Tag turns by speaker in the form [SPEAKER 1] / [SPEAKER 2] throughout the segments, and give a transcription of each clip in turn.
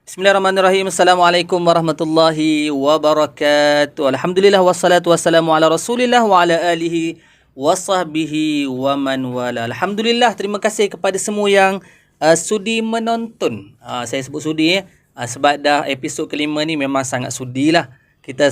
[SPEAKER 1] Bismillahirrahmanirrahim. Assalamualaikum warahmatullahi wabarakatuh. Alhamdulillah wassalatu wassalamu ala Rasulillah wa ala alihi wa sahbihi wa man wala. Alhamdulillah, terima kasih kepada semua yang sudi menonton. Saya sebut sudi sebab dah episod kelima ni memang sangat sudilah. Kita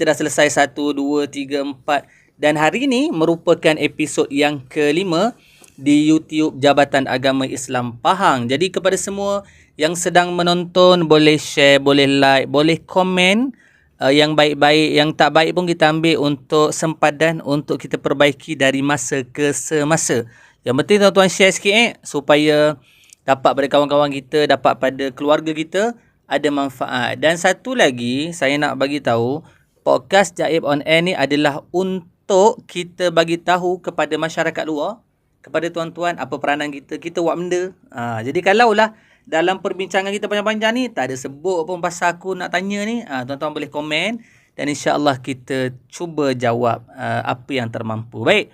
[SPEAKER 1] dah selesai 1, 2, 3, 4 dan hari ni merupakan episod yang kelima di YouTube Jabatan Agama Islam Pahang. Jadi kepada semua yang sedang menonton, boleh share, boleh like, boleh komen. Yang baik-baik, yang tak baik pun kita ambil untuk sempadan untuk kita perbaiki dari masa ke semasa. Yang penting tuan-tuan share sikit supaya dapat pada kawan-kawan kita, dapat pada keluarga kita ada manfaat. Dan satu lagi saya nak bagi tahu, podcast Jaib on Air ni adalah untuk kita bagi tahu kepada masyarakat luar, kepada tuan-tuan apa peranan kita buat benda. Jadi kalaulah dalam perbincangan kita panjang-panjang ni tak ada sebut pun pasal aku nak tanya ni, tuan-tuan boleh komen dan insya-Allah kita cuba jawab apa yang termampu. Baik.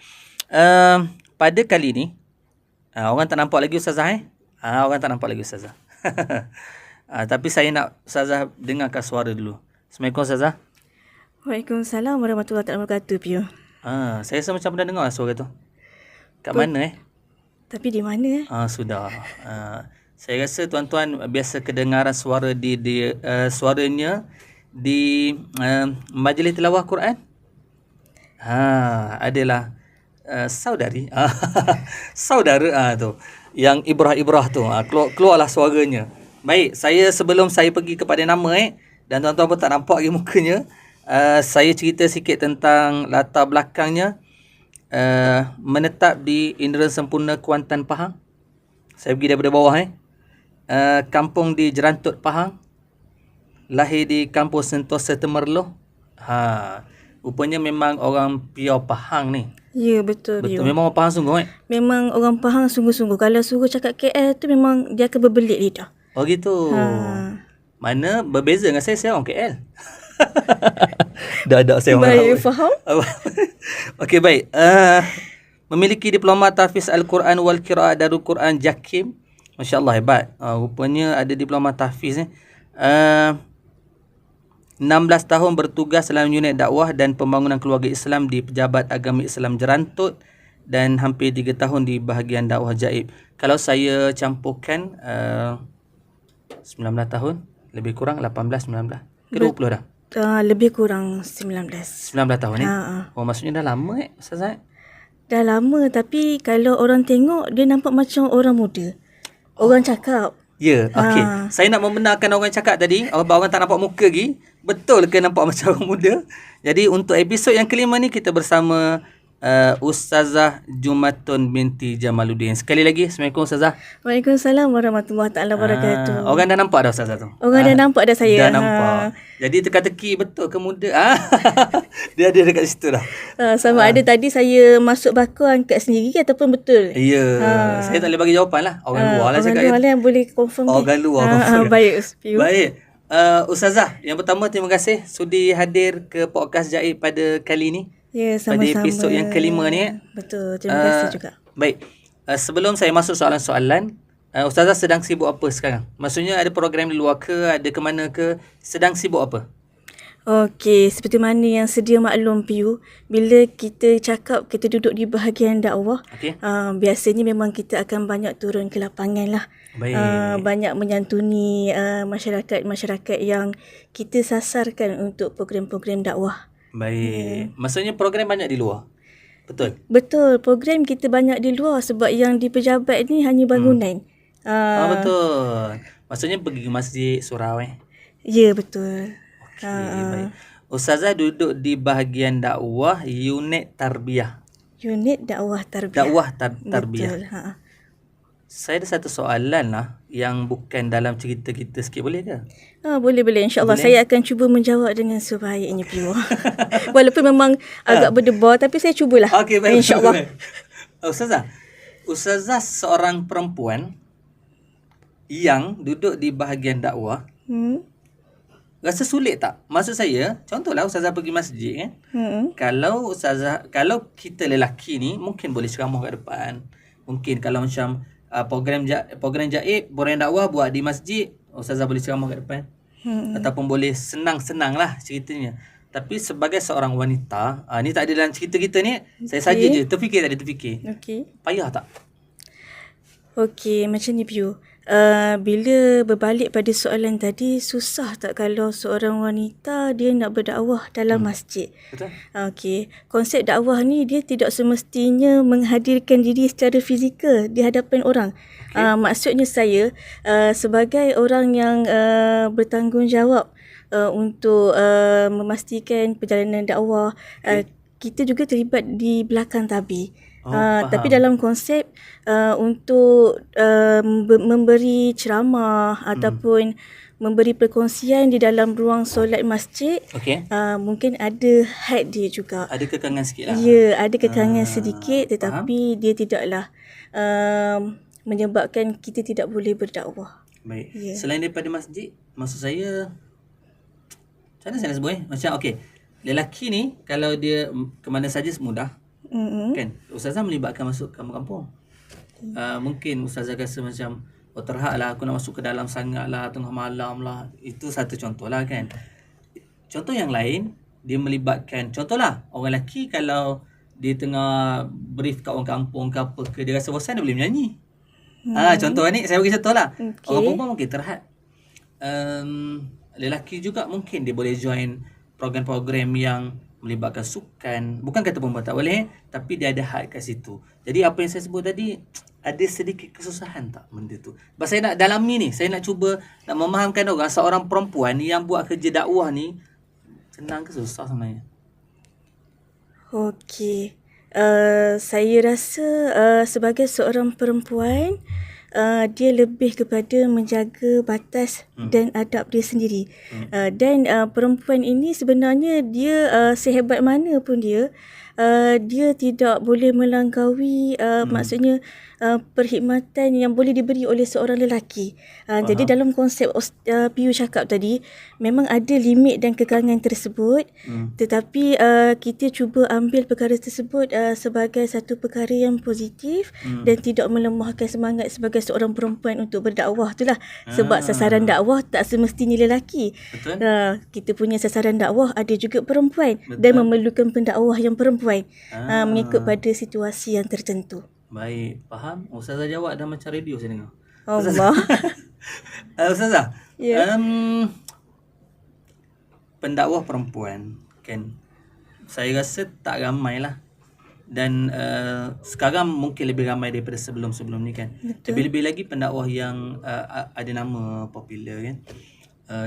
[SPEAKER 1] Pada kali ni orang tak nampak lagi Ustazah orang tak nampak lagi Ustazah. Tapi saya nak Ustazah dengarkan suara dulu. Assalamualaikum Ustazah.
[SPEAKER 2] Waalaikumsalam warahmatullahi wabarakatuh, Pio.
[SPEAKER 1] Saya rasa macam pernah dengar suara tu. Kat mana
[SPEAKER 2] Tapi di mana
[SPEAKER 1] sudah. Saya rasa tuan-tuan biasa kedengaran suara suaranya di majlis tilawah Quran. Adalah saudari. Saudara tu. Yang ibrah-ibrah tu. Keluarlah suaranya. Baik, sebelum saya pergi kepada nama dan tuan-tuan pun tak nampak lagi mukanya, saya cerita sikit tentang latar belakangnya. Menetap di Indera Sempurna Kuantan Pahang. Saya pergi daripada bawah kampung di Jerantut Pahang. Lahir di kampung Sentosa Temerloh. Rupanya memang orang Pure Pahang ni.
[SPEAKER 2] Ya, betul.
[SPEAKER 1] Betul, memang orang Pahang sungguh
[SPEAKER 2] Memang orang Pahang sungguh-sungguh. Kalau suruh cakap KL tu memang dia akan berbelit lidah.
[SPEAKER 1] Oh gitu. Mana berbeza dengan saya orang KL. Dah saya orang.
[SPEAKER 2] Baik, faham?
[SPEAKER 1] Okey, baik. Memiliki diploma tahfiz Al-Quran wal Qiraat Darul Quran JAKIM. Masya-Allah, hebat. Rupanya ada diploma tahfiz 16 tahun bertugas dalam unit dakwah dan pembangunan keluarga Islam di Pejabat Agama Islam Jerantut dan hampir 3 tahun di bahagian dakwah Jaib. Kalau saya campurkan 19 tahun, lebih kurang 18, 19. Ke 20 dah?
[SPEAKER 2] Lebih kurang 19
[SPEAKER 1] tahun ni. Oh, maksudnya dah lama Ustazah?
[SPEAKER 2] Dah lama, tapi kalau orang tengok dia nampak macam orang muda. Orang cakap.
[SPEAKER 1] Ya, okey. Saya nak membenarkan orang cakap tadi, orang tak nampak muka lagi. Betul ke nampak macam orang muda? Jadi untuk episod yang kelima ni kita bersama Ustazah Jumatun binti Jamaluddin. Sekali lagi, Assalamualaikum Ustazah.
[SPEAKER 2] Waalaikumsalam warahmatullahi wabarakatuh.
[SPEAKER 1] Orang dah nampak dah Ustazah tu?
[SPEAKER 2] Orang dah nampak dah saya.
[SPEAKER 1] Dah nampak. Jadi teka-teki betul ke muda? Dia ada dekat situ dah.
[SPEAKER 2] Sama ada tadi saya masuk bakar angkat sendiri ataupun betul.
[SPEAKER 1] Ya. Saya tak boleh bagi jawapan lah. Orang luar lah cakap.
[SPEAKER 2] Orang luar lah yang boleh confirm.
[SPEAKER 1] Orang luar confirm.
[SPEAKER 2] Baik, Ustaz.
[SPEAKER 1] Baik. Ustazah, yang pertama terima kasih sudi hadir ke podcast Jaib pada kali ni.
[SPEAKER 2] Ya, sama-sama.
[SPEAKER 1] Pada episod yang kelima ni.
[SPEAKER 2] Betul, terima kasih juga.
[SPEAKER 1] Baik. Sebelum saya masuk soalan-soalan, Ustazah sedang sibuk apa sekarang? Maksudnya ada program di luar ke, ada ke mana ke, sedang sibuk apa?
[SPEAKER 2] Okey, seperti mana yang sedia maklum Piu, bila kita cakap kita duduk di bahagian dakwah, biasanya memang kita akan banyak turun ke lapangan lah. Banyak menyantuni masyarakat-masyarakat yang kita sasarkan untuk program-program dakwah.
[SPEAKER 1] Baik. Maksudnya program banyak di luar? Betul?
[SPEAKER 2] Betul, program kita banyak di luar sebab yang di pejabat ni hanya bangunan.
[SPEAKER 1] Betul. Maksudnya pergi ke masjid, surau
[SPEAKER 2] Ya, betul.
[SPEAKER 1] Okey, baik. Ustazah duduk di bahagian dakwah unit tarbiyah.
[SPEAKER 2] Unit dakwah tarbiyah.
[SPEAKER 1] Dakwah tarbiyah.
[SPEAKER 2] Betul.
[SPEAKER 1] Saya ada satu soalan lah yang bukan dalam cerita kita sikit, boleh ke?
[SPEAKER 2] Boleh. InsyaAllah saya akan cuba menjawab dengan sebaiknya Piwa. Walaupun memang agak berdebar tapi saya cubalah.
[SPEAKER 1] Okey, baik.
[SPEAKER 2] InsyaAllah.
[SPEAKER 1] Ustazah seorang perempuan yang duduk di bahagian dakwah. Rasa sulit tak? Maksud saya, contohlah Ustazah pergi masjid kan. Kalau kita lelaki ni mungkin boleh ceramah kat depan. Mungkin kalau macam program Jaib, program dakwah buat di masjid, Ustazah boleh ceramah kat depan. Ataupun boleh senang-senang lah ceritanya. Tapi sebagai seorang wanita, ni tak ada dalam cerita kita ni, saya saja je terfikir tak ada terfikir. Payah tak?
[SPEAKER 2] Okey, macam ni Piu. Bila berbalik pada soalan tadi, susah tak kalau seorang wanita dia nak berdakwah dalam masjid?
[SPEAKER 1] Betul.
[SPEAKER 2] Okey, konsep dakwah ni dia tidak semestinya menghadirkan diri secara fizikal di hadapan orang. Maksudnya saya sebagai orang yang bertanggungjawab untuk memastikan perjalanan dakwah, kita juga terlibat di belakang tabir. Tapi dalam konsep untuk memberi ceramah ataupun memberi perkongsian di dalam ruang solat masjid, mungkin ada had dia juga.
[SPEAKER 1] Ada kekangan sikit lah.
[SPEAKER 2] Ya, ada kekangan sedikit, tetapi dia tidaklah menyebabkan kita tidak boleh berdakwah.
[SPEAKER 1] Baik. Selain daripada masjid, maksud saya, macam mana saya nak sebut macam lelaki ni kalau dia ke mana saja mudah. Kan ustazah melibatkan masuk kampung-kampung. Mungkin ustazah rasa macam terhad lah, aku nak masuk ke dalam sangat lah, tengah malam lah. Itu satu contoh lah kan. Contoh yang lain, dia melibatkan, contohlah orang lelaki kalau dia tengah brief kat orang kampung ke apa ke, dia rasa bosan, dia boleh menyanyi. Contoh ni saya bagi contoh lah. Orang perempuan mungkin terhad. Lelaki juga mungkin dia boleh join program-program yang melibatkan sukan. Bukan kata perempuan tak boleh, tapi dia ada had kat situ. Jadi apa yang saya sebut tadi, ada sedikit kesusahan tak benda tu? Sebab saya nak dalami ni, saya nak cuba nak memahamkan orang, seorang perempuan yang buat kerja dakwah ni, senang ke susah sebenarnya?
[SPEAKER 2] Okey. Saya rasa sebagai seorang perempuan, dia lebih kepada menjaga batas dan adab dia sendiri. Dan perempuan ini sebenarnya dia sehebat mana pun dia tidak boleh melangkaui maksudnya perkhidmatan yang boleh diberi oleh seorang lelaki. Jadi dalam konsep Piu cakap tadi, memang ada limit dan kekangan tersebut, tetapi kita cuba ambil perkara tersebut sebagai satu perkara yang positif dan tidak melemahkan semangat sebagai seorang perempuan untuk berdakwah. Itulah sebab sasaran dakwah tak semestinya lelaki. Kita punya sasaran dakwah ada juga perempuan. Betul. Dan memerlukan pendakwah yang perempuan mengikut pada situasi yang tertentu.
[SPEAKER 1] Baik, faham. Ustazah jawab dah macam radio saya dengar.
[SPEAKER 2] Allah.
[SPEAKER 1] Ustazah, pendakwah perempuan kan, saya rasa tak ramai lah. Dan sekarang mungkin lebih ramai daripada sebelum-sebelum ni kan. Lebih-lebih lagi pendakwah yang ada nama popular kan.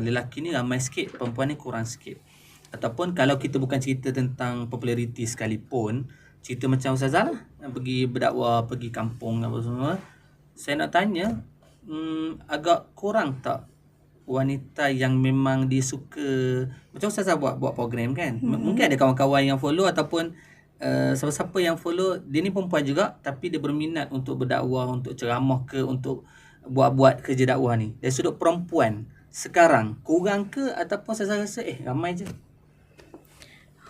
[SPEAKER 1] Lelaki ni ramai sikit, perempuan ni kurang sikit. Ataupun kalau kita bukan cerita tentang populariti sekalipun, cerita macam Ustazah lah, pergi berdakwah, pergi kampung apa semua, saya nak tanya, agak kurang tak wanita yang memang dia suka, macam Ustazah buat program kan, mungkin ada kawan-kawan yang follow ataupun siapa-siapa yang follow, dia ni perempuan juga tapi dia berminat untuk berdakwah, untuk ceramah ke, untuk buat kerja dakwah ni. Dari sudut perempuan sekarang kurang ke, ataupun saya rasa ramai je?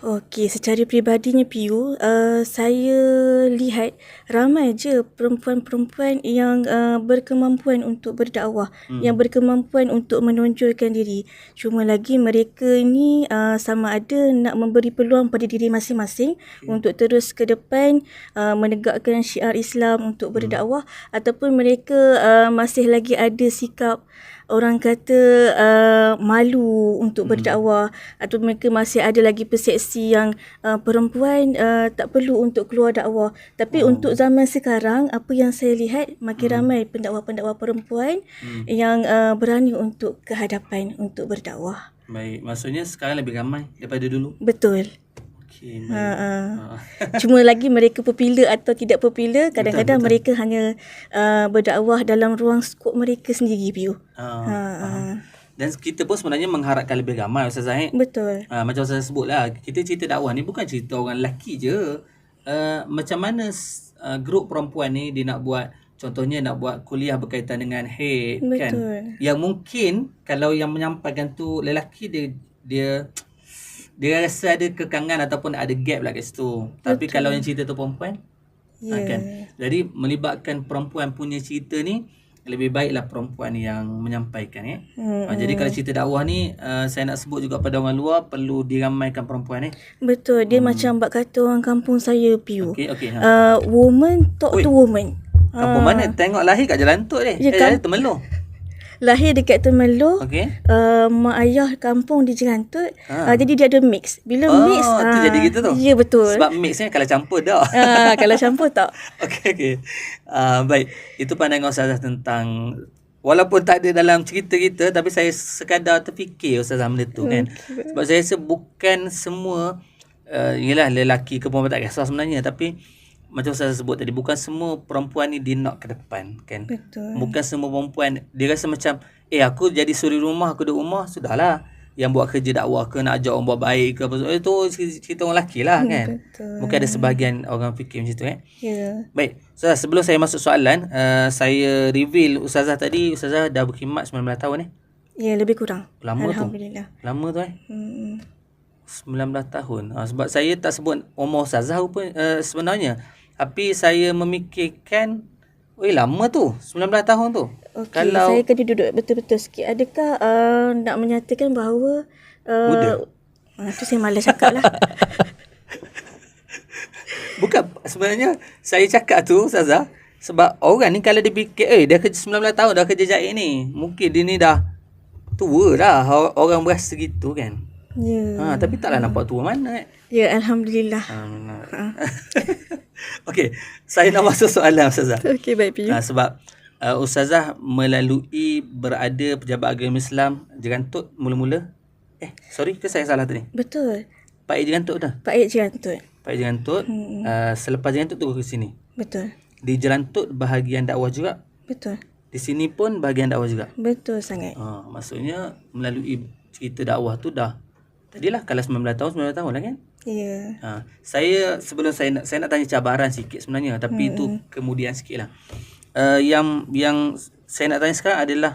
[SPEAKER 2] Okey, secara peribadinya Piu, saya lihat ramai je perempuan-perempuan yang berkemampuan untuk berdakwah, yang berkemampuan untuk menonjolkan diri. Cuma lagi mereka ni sama ada nak memberi peluang pada diri masing-masing untuk terus ke depan menegakkan syiar Islam untuk berdakwah, ataupun mereka masih lagi ada sikap orang kata malu untuk berdakwah, atau mereka masih ada lagi persepsi yang perempuan tak perlu untuk keluar dakwah. Tapi untuk zaman sekarang, apa yang saya lihat makin ramai pendakwa-pendakwa perempuan yang berani untuk ke hadapan untuk berdakwah.
[SPEAKER 1] Baik, maksudnya sekarang lebih ramai daripada dulu?
[SPEAKER 2] Betul. Cuma lagi mereka popular atau tidak popular, kadang-kadang betul. Mereka hanya berdakwah dalam ruang skop mereka sendiri, Piu.
[SPEAKER 1] Dan kita pun sebenarnya mengharapkan lebih ramai, Ustazah.
[SPEAKER 2] Betul.
[SPEAKER 1] Macam Ustazah sebut lah, kita cerita dakwah ni bukan cerita orang lelaki je. Macam mana grup perempuan ni dia nak buat, contohnya nak buat kuliah berkaitan dengan haid. Betul. Kan, yang mungkin kalau yang menyampaikan tu lelaki, dia rasa ada kekangan ataupun ada gap lah kat situ. Tapi kalau yang cerita tu perempuan, kan? Jadi melibatkan perempuan punya cerita ni, lebih baiklah perempuan yang menyampaikan jadi kalau cerita dakwah ni saya nak sebut juga pada orang luar perlu diramaikan perempuan
[SPEAKER 2] Betul. Dia macam bak kata orang kampung saya, Piu.
[SPEAKER 1] Okey.
[SPEAKER 2] Woman talk to woman.
[SPEAKER 1] Kampung mana? Tengok lahir kat Jalan Tut ni.
[SPEAKER 2] Ya,
[SPEAKER 1] Temerloh.
[SPEAKER 2] Lahir dekat Temerloh.
[SPEAKER 1] Okey.
[SPEAKER 2] Mak ayah kampung di Jelantut. Jadi dia ada mix. Bila mix
[SPEAKER 1] tu jadi gitu tu.
[SPEAKER 2] Ya, betul.
[SPEAKER 1] Sebab mix ni kalau campur dah.
[SPEAKER 2] Kalau campur tak.
[SPEAKER 1] Okey. Baik. Itu pandangan Ustazah tentang, walaupun tak ada dalam cerita kita, tapi saya sekadar terfikir Ustazah benda tu kan. Sebab saya rasa bukan semua yelah lelaki ke perempuan tak kisah sebenarnya, tapi macam saya sebut tadi, bukan semua perempuan ni dia nak ke depan kan.
[SPEAKER 2] Betul.
[SPEAKER 1] Bukan semua perempuan dia rasa macam aku jadi suri rumah, aku duduk rumah sudahlah. Yang buat kerja dakwah ke nak ajak orang buat baik ke apa itu cerita orang lelaki lah kan.
[SPEAKER 2] Betul.
[SPEAKER 1] Mungkin ada sebahagian orang fikir macam tu kan.
[SPEAKER 2] Ya.
[SPEAKER 1] Baik, Ustazah, sebelum saya masuk soalan, saya reveal Ustazah tadi, Ustazah dah berkhidmat 19 tahun
[SPEAKER 2] Ya, lebih kurang.
[SPEAKER 1] Lama tu.
[SPEAKER 2] Alhamdulillah.
[SPEAKER 1] Lama tu 19 tahun. Sebab saya tak sebut umur Ustazah pun sebenarnya. Tapi saya memikirkan, lama tu, 19 tahun tu.
[SPEAKER 2] Okey,
[SPEAKER 1] Kalau
[SPEAKER 2] saya kena duduk betul-betul sikit. Adakah nak menyatakan bahawa
[SPEAKER 1] muda.
[SPEAKER 2] Tu saya malas cakap lah.
[SPEAKER 1] Bukan, sebenarnya saya cakap tu Ustazah, sebab orang ni kalau dia fikir, dia kerja 19 tahun dah kerja jahit ni, mungkin dia ni dah tua dah. Orang berasa gitu kan.
[SPEAKER 2] Ya.
[SPEAKER 1] Tapi taklah nampak tua mana
[SPEAKER 2] Ya, Alhamdulillah.
[SPEAKER 1] Okey, saya nak masuk soalan Ustazah.
[SPEAKER 2] Okey, baik, Piu.
[SPEAKER 1] Sebab Ustazah melalui berada pejabat agama Islam Jerantut mula-mula. Sorry ke saya salah tadi?
[SPEAKER 2] Betul.
[SPEAKER 1] Pak Ek Jerantut dah.
[SPEAKER 2] Pak Ek Jerantut.
[SPEAKER 1] Pak Ek Jerantut. Selepas Jerantut turun ke sini.
[SPEAKER 2] Betul.
[SPEAKER 1] Di Jerantut bahagian dakwah juga.
[SPEAKER 2] Betul.
[SPEAKER 1] Di sini pun bahagian dakwah juga.
[SPEAKER 2] Betul sangat.
[SPEAKER 1] Maksudnya melalui cerita dakwah tu dah. Tadilah kalau 19 tahun lah kan?
[SPEAKER 2] Ya.
[SPEAKER 1] Saya sebelum saya nak tanya cabaran sikit sebenarnya, tapi itu kemudian sikit lah. Yang saya nak tanya sekarang adalah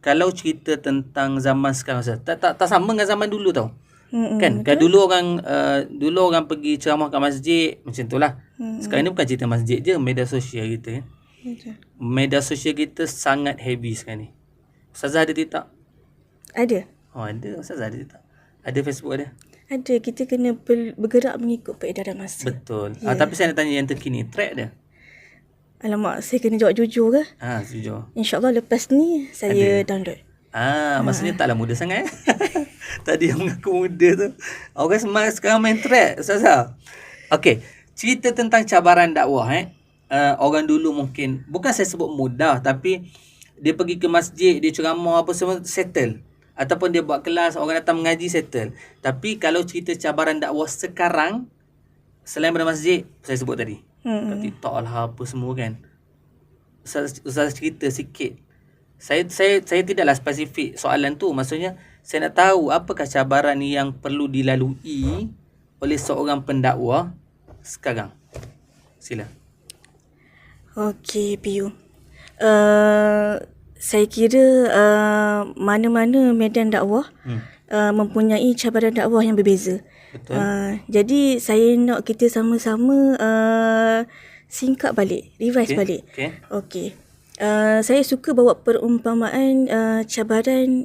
[SPEAKER 1] kalau cerita tentang zaman sekarang, tak sama dengan zaman dulu tau. Kan? Kan dulu orang pergi ceramah kat masjid macam tu lah. Sekarang ni bukan cerita masjid je, media sosial kita kan. Media sosial kita sangat heavy sekarang ni. Ustazah ada TikTok?
[SPEAKER 2] Ada.
[SPEAKER 1] Ada. Ustazah ada TikTok? Ada Facebook ada?
[SPEAKER 2] Ada. Kita kena bergerak mengikut peredaran masa.
[SPEAKER 1] Betul. Tapi saya nak tanya yang terkini, track dia?
[SPEAKER 2] Alamak, saya kena jawab jujur ke?
[SPEAKER 1] Jujur.
[SPEAKER 2] InsyaAllah lepas ni saya download.
[SPEAKER 1] Maksudnya taklah muda sangat. Tadi yang mengaku muda tu. Orang sekarang main track, Ustazah. Okey, cerita tentang cabaran dakwah orang dulu mungkin, bukan saya sebut mudah, tapi dia pergi ke masjid, dia ceramah apa semua settle. Ataupun dia buat kelas, orang datang mengaji settle. Tapi kalau cerita cabaran dakwah sekarang, selain pada masjid, saya sebut tadi. Kat TikTok lah apa semua kan. Ustaz cerita sikit. Saya tidaklah spesifik soalan tu. Maksudnya saya nak tahu apakah cabaran yang perlu dilalui oleh seorang pendakwah sekarang. Sila.
[SPEAKER 2] Okey, Piu. Saya kira mana-mana medan dakwah mempunyai cabaran dakwah yang berbeza.
[SPEAKER 1] Betul.
[SPEAKER 2] Jadi saya nak kita sama-sama singkat balik, revise balik. Okey. Saya suka bawa perumpamaan cabaran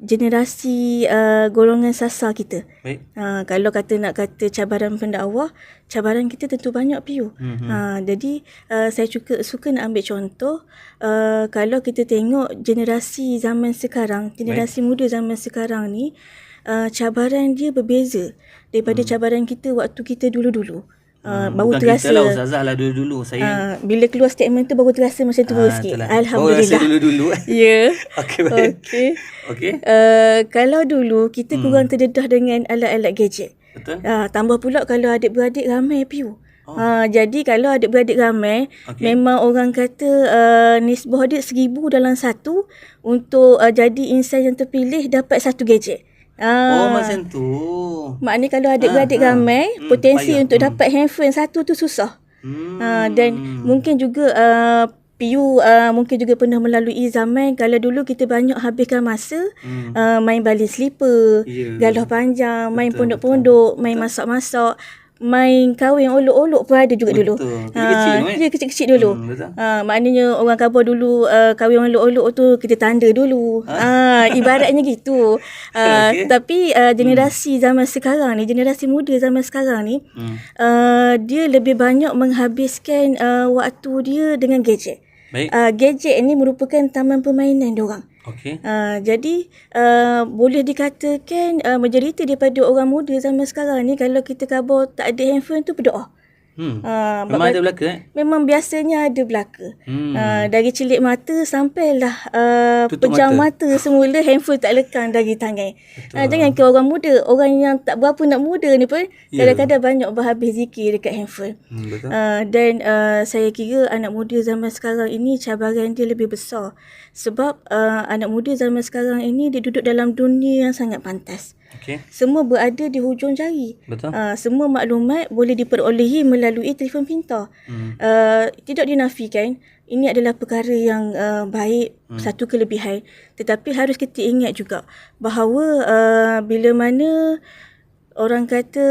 [SPEAKER 2] generasi golongan sasar kita.
[SPEAKER 1] Baik.
[SPEAKER 2] Kalau nak kata cabaran pendakwah, cabaran kita tentu banyak, Piu. Jadi saya suka nak ambil contoh, kalau kita tengok generasi zaman sekarang, generasi muda zaman sekarang ni, cabaran dia berbeza daripada cabaran kita waktu kita dulu-dulu. Baru
[SPEAKER 1] bukan
[SPEAKER 2] terasa.
[SPEAKER 1] kita lah, Ustazah lah dulu-dulu. Saya
[SPEAKER 2] bila keluar statement tu baru terasa macam tua sikit.
[SPEAKER 1] Itulah.
[SPEAKER 2] Alhamdulillah.
[SPEAKER 1] Baru rasa dulu-dulu.
[SPEAKER 2] Ya.
[SPEAKER 1] Okey, baik. Okey.
[SPEAKER 2] Kalau dulu kita kurang terdedah dengan alat-alat gadget.
[SPEAKER 1] Betul.
[SPEAKER 2] Tambah pula kalau adik-beradik ramai, Piu. Jadi kalau adik-beradik ramai, memang orang kata nisbah dia 1000 dalam 1 untuk jadi insan yang terpilih dapat 1 gadget.
[SPEAKER 1] Macam tu.
[SPEAKER 2] Maknanya kalau adik-beradik ramai, potensi untuk dapat handphone 1 tu susah. Dan mungkin juga Piu mungkin juga pernah melalui zaman kalau dulu kita banyak habiskan masa main baling slipper, galah panjang, main pondok-pondok, main masak-masak. main kahwin olok-olok pun ada juga dulu. Dia kecil-kecil dulu. Maknanya orang khabar dulu kahwin olok-olok tu kita tanda dulu. Ibaratnya gitu. Tapi generasi zaman sekarang ni, generasi muda zaman sekarang ni, dia lebih banyak menghabiskan waktu dia dengan gadget. Gadget ni merupakan taman permainan diorang. Jadi boleh dikatakan majoriti daripada orang muda zaman sekarang ni, kalau kita khabar tak ada handphone tu berdoa.
[SPEAKER 1] Memang ada belaka
[SPEAKER 2] Memang biasanya ada belaka. Dari celik mata sampailah pejam mata semula, handphone tak lekang dari tangan. Jangan ke orang muda, orang yang tak berapa nak muda ni pun kadang-kadang banyak berhabis zikir dekat handphone. Dan saya kira anak muda zaman sekarang ini cabaran dia lebih besar. Sebab anak muda zaman sekarang ini dia duduk dalam dunia yang sangat pantas. Semua berada di hujung jari. Semua maklumat boleh diperolehi melalui telefon pintar. Tidak dinafikan ini adalah perkara yang baik, satu kelebihan. Tetapi harus kita ingat juga bahawa bila mana orang kata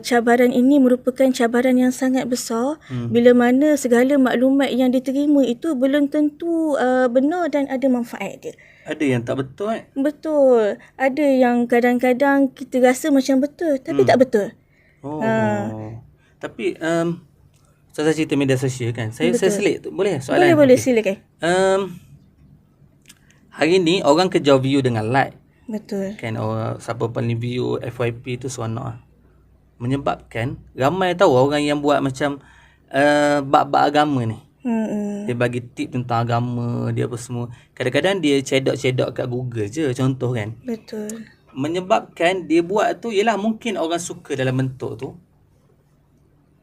[SPEAKER 2] cabaran ini merupakan cabaran yang sangat besar, bila mana segala maklumat yang diterima itu belum tentu benar dan ada manfaat dia.
[SPEAKER 1] Ada yang tak betul
[SPEAKER 2] Betul. Ada yang kadang-kadang kita rasa macam betul tapi tak betul.
[SPEAKER 1] Tapi saya cerita media sosial kan. Saya selit tu. Boleh soalan?
[SPEAKER 2] Boleh silakan.
[SPEAKER 1] Hari ni orang kejar view dengan like.
[SPEAKER 2] Betul.
[SPEAKER 1] Kan siapa paling view FYP tu seronok menyebabkan ramai tahu orang yang buat macam bab-bab agama ni. Dia bagi tip tentang agama dia apa semua. Kadang-kadang dia cedok-cedok kat Google je contoh kan.
[SPEAKER 2] Betul.
[SPEAKER 1] Menyebabkan dia buat tu ialah mungkin orang suka dalam bentuk tu.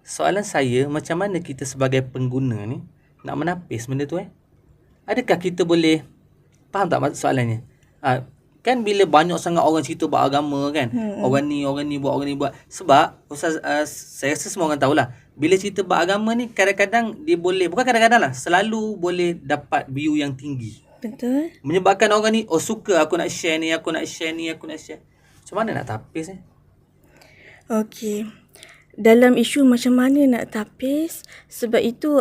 [SPEAKER 1] Soalan saya, macam mana kita sebagai pengguna ni nak menapis benda tu Adakah kita boleh faham tak soalannya? Kan bila banyak sangat orang cerita buat agama kan, orang ni buat. Sebab saya rasa semua orang tahulah, bila cerita buat agama ni kadang-kadang dia boleh, bukan kadang-kadang lah, selalu boleh dapat view yang tinggi.
[SPEAKER 2] Betul.
[SPEAKER 1] Menyebabkan orang ni suka, aku nak share ni. Macam mana nak tapis
[SPEAKER 2] Okey. Dalam isu macam mana nak tapis, sebab itu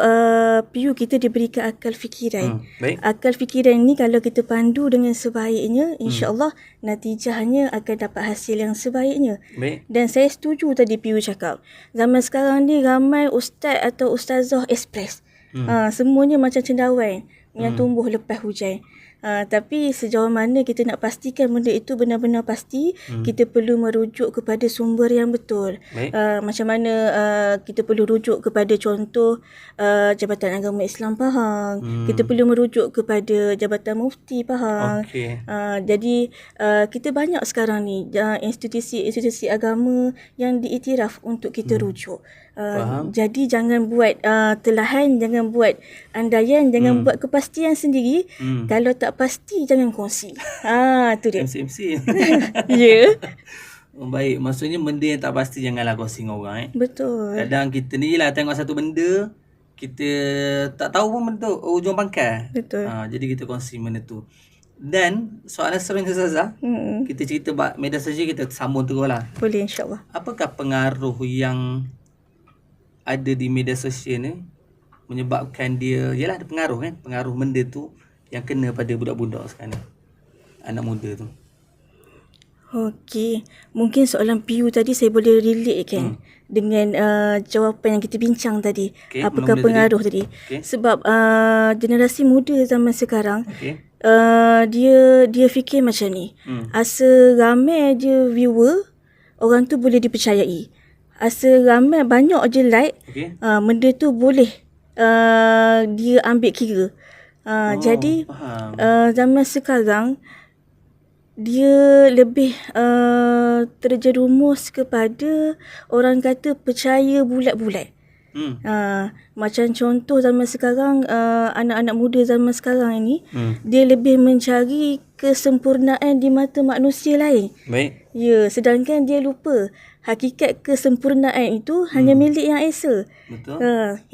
[SPEAKER 2] PU kita diberikan akal fikiran. Akal fikiran ni kalau kita pandu dengan sebaiknya, insya-Allah natijahnya akan dapat hasil yang sebaiknya. Dan saya setuju tadi PU cakap. Zaman sekarang ni ramai ustaz atau ustazah express. Semuanya macam cendawan yang tumbuh lepas hujan. Tapi sejauh mana kita nak pastikan benda itu benar-benar pasti, kita perlu merujuk kepada sumber yang betul. Macam mana kita perlu rujuk kepada contoh Jabatan Agama Islam Pahang. Kita perlu merujuk kepada Jabatan Mufti Pahang. Jadi kita banyak sekarang ni institusi agama yang diiktiraf untuk kita rujuk. Jadi jangan buat telahan, jangan buat andaian, jangan buat kepastian sendiri. Kalau tak pasti jangan kongsi. Tu dia.
[SPEAKER 1] MC.
[SPEAKER 2] Ya.
[SPEAKER 1] Baik, maksudnya benda yang tak pasti janganlah kongsi dengan orang
[SPEAKER 2] Betul.
[SPEAKER 1] Kadang kita ni lah tengok satu benda, kita tak tahu pun benda tu ujung pangkal.
[SPEAKER 2] Betul.
[SPEAKER 1] Jadi kita kongsi benda tu. Dan soalan seterusnya Ustazah, kita cerita media sosial, kita sambung terus lah.
[SPEAKER 2] Boleh, insya-Allah.
[SPEAKER 1] Apakah pengaruh yang ada di media sosial ni menyebabkan dia, yalah ada pengaruh kan, pengaruh benda tu yang kena pada budak-budak sekarang ni, anak muda tu.
[SPEAKER 2] Okey, mungkin soalan PU tadi saya boleh relate kan dengan jawapan yang kita bincang tadi. Apakah pengaruh tadi? Sebab generasi muda zaman sekarang dia fikir macam ni. Asa ramai je viewer, orang tu boleh dipercayai. Asa ramai banyak je like, benda tu boleh dia ambil kira. Jadi zaman sekarang dia lebih terjerumus kepada orang kata percaya bulat-bulat. Macam contoh zaman sekarang, anak-anak muda zaman sekarang ini, dia lebih mencari kesempurnaan di mata manusia lain.
[SPEAKER 1] Baik.
[SPEAKER 2] Ya, sedangkan dia lupa hakikat kesempurnaan itu hanya milik Yang Esa.
[SPEAKER 1] Betul.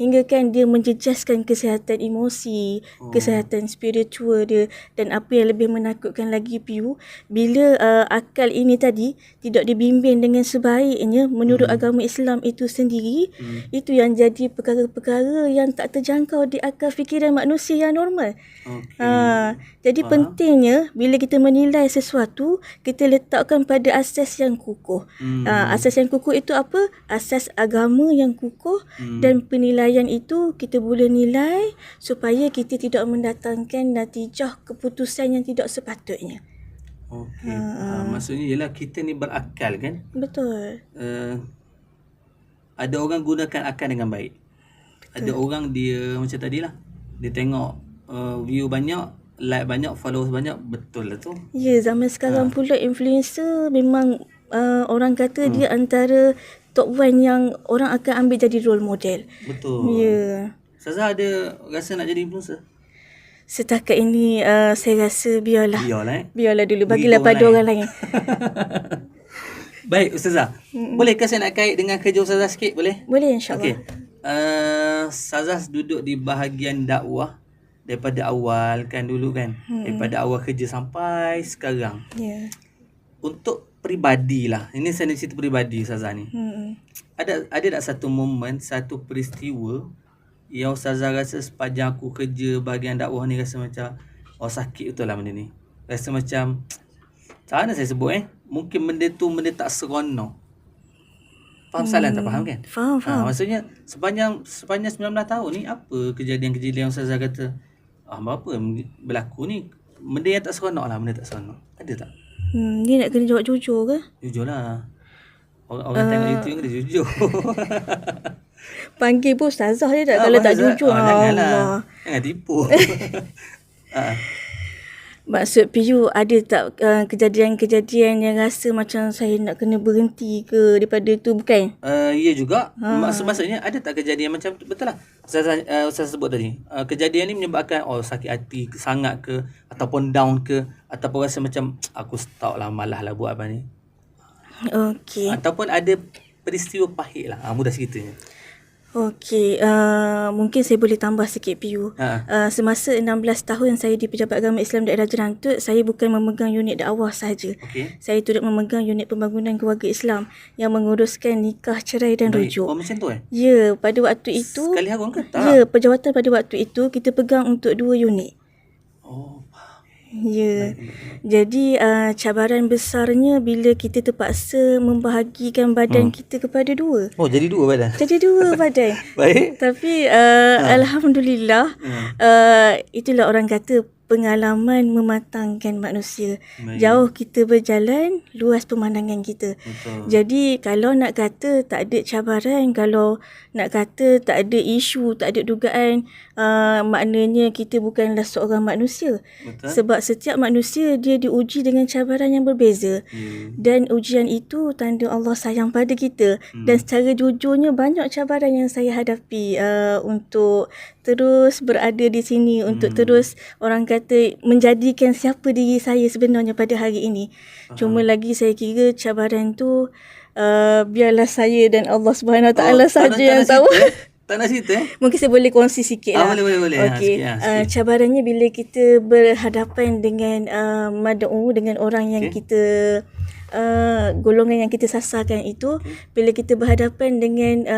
[SPEAKER 2] Hingga kan dia menjejaskan kesihatan emosi, kesihatan spiritual dia. Dan apa yang lebih menakutkan lagi Piu, bila akal ini tadi tidak dibimbing dengan sebaiknya menurut agama Islam itu sendiri, itu yang jadi perkara-perkara yang tak terjangkau di akal fikiran manusia yang normal. Jadi pentingnya bila kita menilai sesuatu, kita letakkan pada asas yang kukuh. Asas yang kukuh itu apa? Asas agama yang kukuh, dan penilaian itu kita boleh nilai supaya kita tidak mendatangkan natijah keputusan yang tidak sepatutnya.
[SPEAKER 1] Okey. Maksudnya ialah kita ni berakal kan?
[SPEAKER 2] Betul.
[SPEAKER 1] Ada orang gunakan akal dengan baik. Ada orang dia macam tadilah. Dia tengok view banyak, like banyak, followers banyak, betul lah tu.
[SPEAKER 2] Ya, zaman sekarang pula influencer memang orang kata dia antara top 1 yang orang akan ambil jadi role model.
[SPEAKER 1] Betul.
[SPEAKER 2] Ya.
[SPEAKER 1] Ustazah ada rasa nak jadi influencer?
[SPEAKER 2] Setakat ini saya rasa biarlah. Biarlah dulu, bagilah
[SPEAKER 1] Bagi
[SPEAKER 2] pada orang lain.
[SPEAKER 1] Baik Ustazah. Bolehkah saya nak kait dengan kerja Ustazah sikit? Boleh?
[SPEAKER 2] Boleh, insyaAllah.
[SPEAKER 1] Okey. Ustazah duduk di bahagian dakwah daripada awal kan dulu kan. Daripada awal kerja sampai sekarang.
[SPEAKER 2] Ya.
[SPEAKER 1] Untuk peribadi lah. Ini saya nak cerita peribadi Ustazah ni. Ada tak satu momen, satu peristiwa yang Ustazah rasa sepanjang aku kerja bahagian dakwah ni rasa macam sakit betul lah benda ni. Rasa macam macam mana saya sebut mungkin benda tak seronok. Faham salah tak faham kan?
[SPEAKER 2] Faham.
[SPEAKER 1] Maksudnya sepanjang 19 tahun ni apa kejadian-kejadian yang Ustazah kata apa berlaku ni benda yang tak seronok lah, benda tak seronok. Ada tak?
[SPEAKER 2] Ni nak kena jawab jujur ke?
[SPEAKER 1] Jujur lah. Orang tengok YouTube kena jujur.
[SPEAKER 2] Panggil pun ustazah je tak kalau tak jujur.
[SPEAKER 1] Janganlah. Jangan tipu.
[SPEAKER 2] Maksud Piyu, ada tak kejadian-kejadian yang rasa macam saya nak kena berhenti ke daripada tu, bukan?
[SPEAKER 1] Ya juga. Maksudnya ada tak kejadian macam tu? Betul lah. Ustaz sebut tadi. Kejadian ni menyebabkan sakit hati sangat ke, ataupun down ke, ataupun rasa macam aku stop lah, malah lah buat apa ni.
[SPEAKER 2] Okey.
[SPEAKER 1] Ataupun ada peristiwa pahit lah. Mudah ceritanya.
[SPEAKER 2] Okey, mungkin saya boleh tambah sikit Piyu. Semasa 16 tahun saya di Pejabat Agama Islam Daerah Jerantut, saya bukan memegang unit dakwah sahaja. Saya turut memegang unit pembangunan keluarga Islam yang menguruskan nikah, cerai dan rujuk.
[SPEAKER 1] Macam tu
[SPEAKER 2] Ya, pada waktu itu.
[SPEAKER 1] Sekali harun ke tak?
[SPEAKER 2] Ya, perjawatan pada waktu itu kita pegang untuk 2 unit. Ya. Jadi cabaran besarnya bila kita terpaksa membahagikan badan kita kepada 2.
[SPEAKER 1] Jadi 2 badan.
[SPEAKER 2] Jadi 2 badan.
[SPEAKER 1] Baik.
[SPEAKER 2] Tapi alhamdulillah itulah orang kata pengalaman mematangkan manusia. Jauh kita berjalan, luas pemandangan kita.
[SPEAKER 1] Betul.
[SPEAKER 2] Jadi kalau nak kata tak ada cabaran, kalau nak kata tak ada isu, tak ada dugaan, maknanya kita bukanlah seorang manusia.
[SPEAKER 1] Betul.
[SPEAKER 2] Sebab setiap manusia dia diuji dengan cabaran yang berbeza. Dan ujian itu tanda Allah sayang pada kita. Dan secara jujurnya banyak cabaran yang saya hadapi untuk terus berada di sini, untuk terus orang kata menjadikan siapa diri saya sebenarnya pada hari ini. Cuma lagi saya kira cabaran tu biarlah saya dan Allah Subhanahu Wa Taala saja yang tahu.
[SPEAKER 1] Tak nak cerita
[SPEAKER 2] Mungkin saya boleh kongsi sikit lah.
[SPEAKER 1] Boleh.
[SPEAKER 2] Okey.
[SPEAKER 1] Sikit.
[SPEAKER 2] Cabarannya bila kita berhadapan dengan mad'u, dengan orang yang kita golongan yang kita sasarkan itu, bila kita berhadapan dengan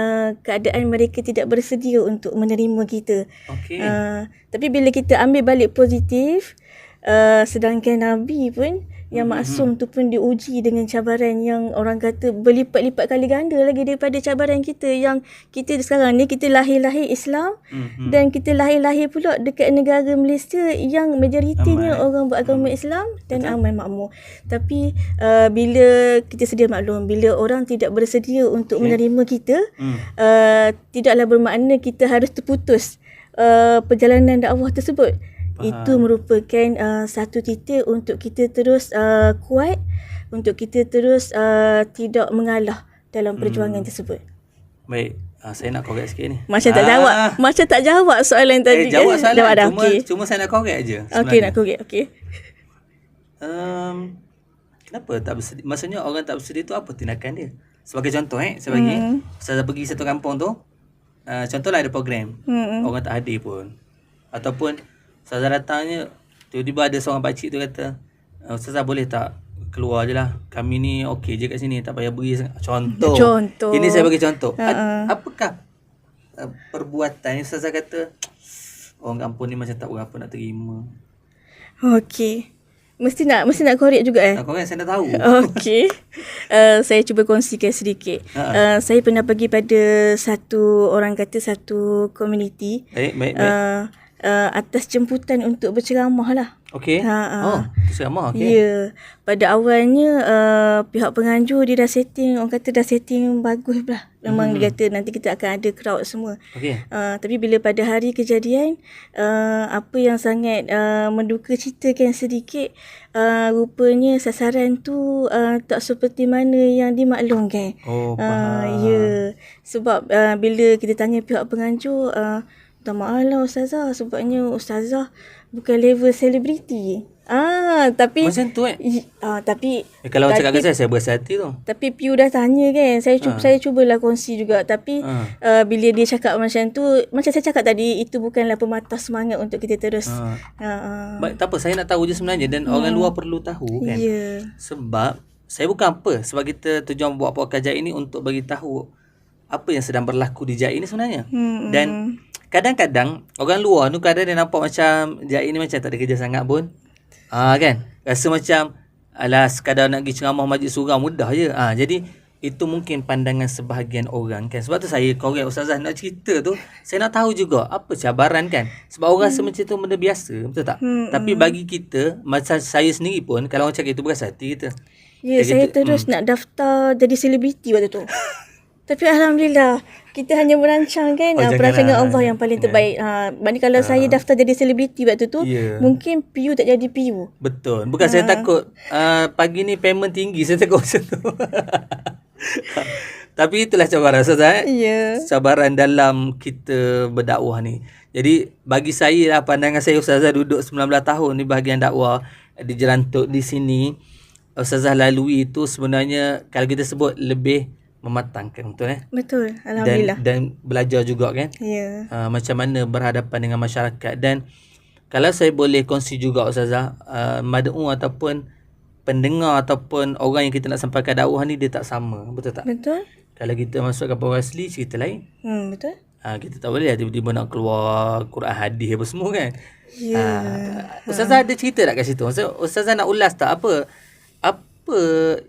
[SPEAKER 2] keadaan mereka tidak bersedia untuk menerima kita. Tapi bila kita ambil balik positif, sedangkan Nabi pun yang maksum tu pun diuji dengan cabaran yang orang kata berlipat-lipat kali ganda lagi daripada cabaran kita, yang kita sekarang ni kita lahir-lahir Islam dan kita lahir-lahir pula dekat negara Malaysia yang majoritinya orang beragama Islam dan aman makmur. Tapi bila kita sedia maklum, bila orang tidak bersedia untuk menerima kita, tidaklah bermakna kita harus terputus perjalanan dakwah tersebut. Itu merupakan satu titik untuk kita terus kuat, untuk kita terus tidak mengalah dalam perjuangan tersebut.
[SPEAKER 1] Baik, saya nak korek sikit ni.
[SPEAKER 2] Macam tak jawab soalan tadi.
[SPEAKER 1] Jawab soalan.
[SPEAKER 2] Cuma
[SPEAKER 1] saya nak korek aje.
[SPEAKER 2] Okey, nak korek. Okey.
[SPEAKER 1] Kenapa tak bersedia? Maksudnya orang tak bersedia tu apa tindakan dia? sebagai contoh saya bagi Ustazah pergi satu kampung tu, contohlah ada program, orang tak hadir pun, ataupun Ustazah datangnya tiba-tiba ada seorang pakcik tu kata, Ustazah boleh tak keluar je lah, kami ni okey je kat sini, tak payah beri sangat. Contoh. Ini saya bagi contoh. Apakah perbuatan yang Ustazah kata orang kampung ni macam tak berapa nak terima?
[SPEAKER 2] Okey. Mesti nak korek juga
[SPEAKER 1] Nak korek, saya dah tahu.
[SPEAKER 2] Okey. Saya cuba kongsikan sedikit. Saya pernah pergi pada satu komuniti.
[SPEAKER 1] Baik.
[SPEAKER 2] Atas jemputan untuk berceramah lah.
[SPEAKER 1] Okey. Ceramah, okey.
[SPEAKER 2] Ya. Pada awalnya pihak penganjur dia dah setting, orang kata dah setting bagus lah. Memang dia kata nanti kita akan ada crowd semua.
[SPEAKER 1] Okey.
[SPEAKER 2] Tapi bila pada hari kejadian, apa yang sangat menduka citakan sedikit, rupanya sasaran tu tak seperti mana yang dimaklumkan.
[SPEAKER 1] Faham.
[SPEAKER 2] Ya. Sebab bila kita tanya pihak penganjur, tak maaf lah Ustazah, sebabnya Ustazah bukan level selebriti. Tapi
[SPEAKER 1] macam tu
[SPEAKER 2] tapi
[SPEAKER 1] kalau cakap dengan saya berasa hati tu.
[SPEAKER 2] Tapi Piu dah tanya kan, saya cubalah kongsi juga, tapi bila dia cakap macam tu, macam saya cakap tadi, itu bukanlah pematah semangat untuk kita terus.
[SPEAKER 1] Baik, tak apa, saya nak tahu je sebenarnya, dan orang luar perlu tahu kan. Sebab saya bukan apa, sebab kita tujuan buat podcast Jai ini untuk bagi tahu apa yang sedang berlaku di Jai ini sebenarnya. Dan kadang-kadang orang luar tu kadang dia nampak macam Jai ni macam tak ada kerja sangat pun. Kan? Rasa macam alah sekadar nak pergi ceramah majlis surau mudah je. Jadi itu mungkin pandangan sebahagian orang kan. Sebab tu saya korek Ustazah nak cerita tu, saya nak tahu juga apa cabaran kan. Sebab orang rasa macam tu benda biasa, betul tak? Tapi bagi kita, macam saya sendiri pun, kalau orang cakap itu berasa hati kita.
[SPEAKER 2] Ya, saya terus nak daftar jadi selebriti waktu tu. Tapi Alhamdulillah, kita hanya merancang kan, perancangan Allah yang paling terbaik. Maknanya kalau saya daftar jadi selebriti waktu tu, mungkin PU tak jadi PU.
[SPEAKER 1] Betul. Bukan saya takut pagi ni payment tinggi, saya takut macam tu. Tapi itulah cabaran Ustazah. Cabaran dalam kita berdakwah ni. Jadi bagi saya lah, pandangan saya, Ustazah duduk 19 tahun di bahagian dakwah, di Jerantuk di sini, Ustazah lalui itu sebenarnya kalau kita sebut lebih mematangkan, betul
[SPEAKER 2] Betul, Alhamdulillah.
[SPEAKER 1] Dan belajar juga kan. Macam mana berhadapan dengan masyarakat. Dan kalau saya boleh kongsi juga Ustazah, mad'u ataupun pendengar ataupun orang yang kita nak sampaikan dakwah ni, dia tak sama, betul tak?
[SPEAKER 2] Betul.
[SPEAKER 1] Kalau kita masuk kapal asli, cerita lain.
[SPEAKER 2] Betul.
[SPEAKER 1] Kita tak boleh tiba-tiba nak keluar Quran hadis apa semua kan. Ustazah ada cerita tak kat situ? Ustazah nak ulas tak apa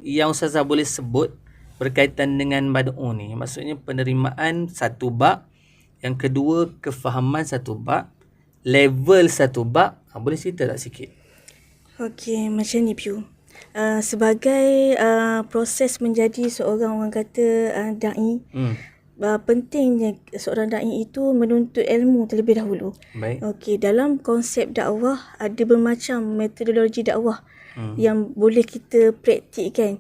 [SPEAKER 1] yang Ustazah boleh sebut berkaitan dengan mad'u ni? Maksudnya penerimaan satu bab, yang kedua kefahaman satu bab, level satu bab. Boleh cerita tak sikit?
[SPEAKER 2] Okey, macam ni Piu. Sebagai proses menjadi seorang, orang kata da'i, pentingnya seorang da'i itu menuntut ilmu terlebih dahulu.
[SPEAKER 1] Baik.
[SPEAKER 2] Okey, dalam konsep dakwah ada bermacam metodologi dakwah yang boleh kita praktikkan.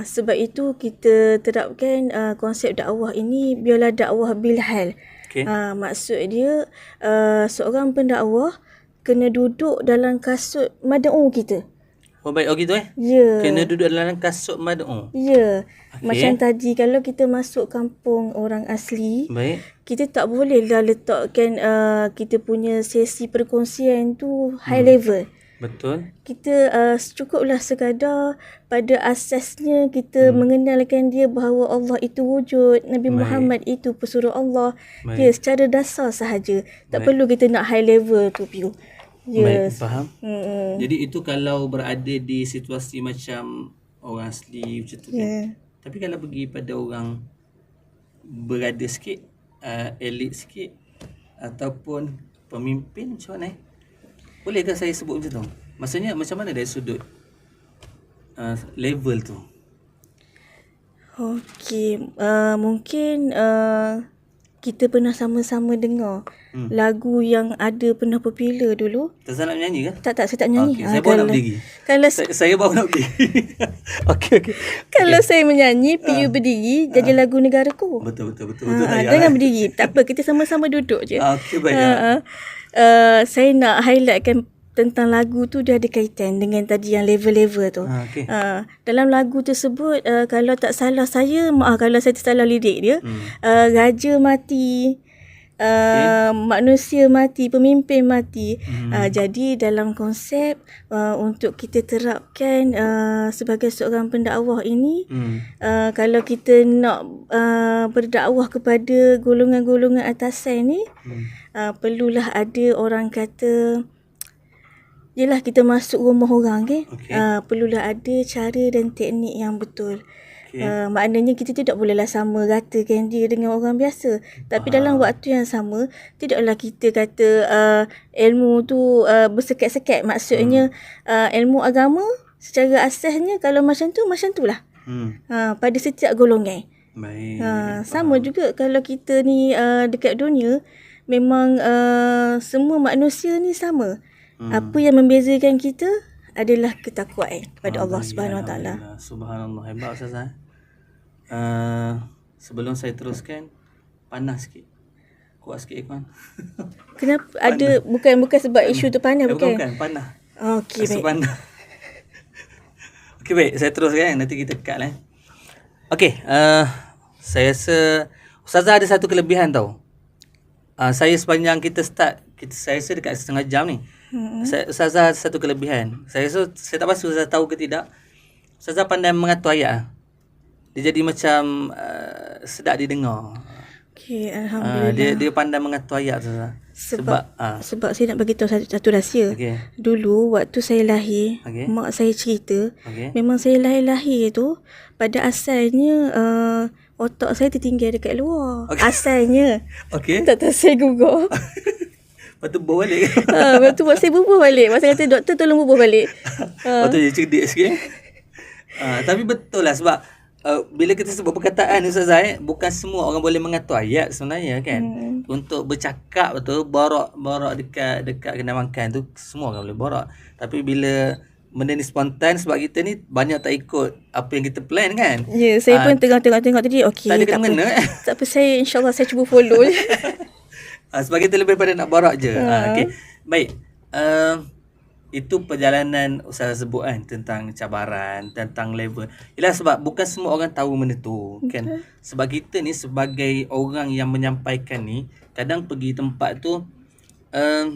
[SPEAKER 2] Sebab itu kita terapkan konsep dakwah ini, biarlah dakwah bilhal. Maksud dia seorang pendakwah kena duduk dalam kasut mad'u kita.
[SPEAKER 1] Baik, gitu kena duduk dalam kasut mad'u.
[SPEAKER 2] Macam tadi kalau kita masuk kampung orang asli,
[SPEAKER 1] baik,
[SPEAKER 2] kita tak bolehlah letakkan kita punya sesi perkongsian tu high level.
[SPEAKER 1] Betul.
[SPEAKER 2] Kita cukuplah sekadar pada asasnya kita mengenalkan dia bahawa Allah itu wujud, Nabi Muhammad itu pesuruh Allah. Secara dasar sahaja. Tak perlu kita nak high level tu Piu.
[SPEAKER 1] Faham. Jadi itu kalau berada di situasi macam orang asli macam tu kan. Tapi kalau pergi pada orang berada sikit, elit sikit, ataupun pemimpin macam mana bolehkah saya sebut macam tu? Maksudnya macam mana dari sudut level tu?
[SPEAKER 2] Okey, mungkin kita pernah sama-sama dengar lagu yang ada pernah popular dulu.
[SPEAKER 1] Ustazah nak menyanyi ke?
[SPEAKER 2] Tak, saya tak menyanyi.
[SPEAKER 1] Saya baru nak berdiri. Saya baru nak berdiri. Okey.
[SPEAKER 2] Kalau saya menyanyi, PU berdiri, jadi lagu negaraku.
[SPEAKER 1] Betul.
[SPEAKER 2] Jangan berdiri. Tak apa, kita sama-sama duduk je.
[SPEAKER 1] Okey, baik.
[SPEAKER 2] Saya nak highlightkan tentang lagu tu dia ada kaitan dengan tadi yang level-level tu.
[SPEAKER 1] Okay.
[SPEAKER 2] Dalam lagu tersebut kalau tak salah saya, kalau saya tersalah lirik dia, raja mati, manusia mati, pemimpin mati. Jadi dalam konsep untuk kita terapkan sebagai seorang pendakwah ini, kalau kita nak berdakwah kepada golongan-golongan atasan ni, perlulah ada orang kata, yelah kita masuk rumah orang kan, perlulah ada cara dan teknik yang betul. Maknanya kita tidak bolehlah sama ratakan dia dengan orang biasa. Tapi dalam waktu yang sama, tidaklah kita kata ilmu tu bersekat-sekat. Maksudnya ilmu agama secara asasnya kalau macam tu lah. Pada setiap golongan.
[SPEAKER 1] Baik.
[SPEAKER 2] Sama juga kalau kita ni dekat dunia, memang semua manusia ni sama. Apa yang membezakan kita adalah ketakwaan kepada Allah Subhanahu Wa Taala.
[SPEAKER 1] Subhanallah, hebat Ustazah. Sebelum saya teruskan, panas sikit. Kuat sikit Ikhwan.
[SPEAKER 2] Kenapa? Ada bukan sebab isu tu panas, bukan?
[SPEAKER 1] Bukan, panas.
[SPEAKER 2] Okey, baik.
[SPEAKER 1] Panas. Okey, baik, saya teruskan, nanti kita cut lah. Okey, saya rasa Ustazah ada satu kelebihan tau. Saya sepanjang kita start, saya rasa dekat setengah jam ni. Ustazah ada satu kelebihan. Saya rasa, saya tak pasti Ustazah tahu ke tidak. Ustazah pandai mengatur ayat. Dia jadi macam sedap didengar.
[SPEAKER 2] Okey, alhamdulillah.
[SPEAKER 1] Dia pandai mengatur ayat Ustazah.
[SPEAKER 2] Sebab saya nak bagi tahu satu rahsia. Dulu waktu saya lahir, mak saya cerita, memang saya lahir tu pada asalnya otak saya tertinggal dekat luar. Asalnya. Tak tahu saya gugur.
[SPEAKER 1] Lepas tu bubuh balik.
[SPEAKER 2] Lepas tu buat saya bubuh balik. Masa kata doktor tolong bubuh balik.
[SPEAKER 1] Lepas tu dia cerdik sikit. Tapi betul lah sebab bila kita sebut perkataan Ustazah, bukan semua orang boleh mengatur ayat sebenarnya kan. Untuk bercakap betul, borak dekat kena makan tu semua orang boleh borak. Tapi bila benda ni spontan, sebab kita ni banyak tak ikut apa yang kita plan kan.
[SPEAKER 2] Ya, saya pun tengok tadi. Okey,
[SPEAKER 1] tak ada kena-mena kan.
[SPEAKER 2] Tak apa, saya insyaAllah saya cuba follow.
[SPEAKER 1] Sebab kita lebih pada nak borak je. Okay. Baik. Itu perjalanan Ustazah sebut kan, tentang cabaran, tentang level. Yalah, sebab bukan semua orang tahu benda tu kan. Sebab kita ni sebagai orang yang menyampaikan ni, kadang pergi tempat tu,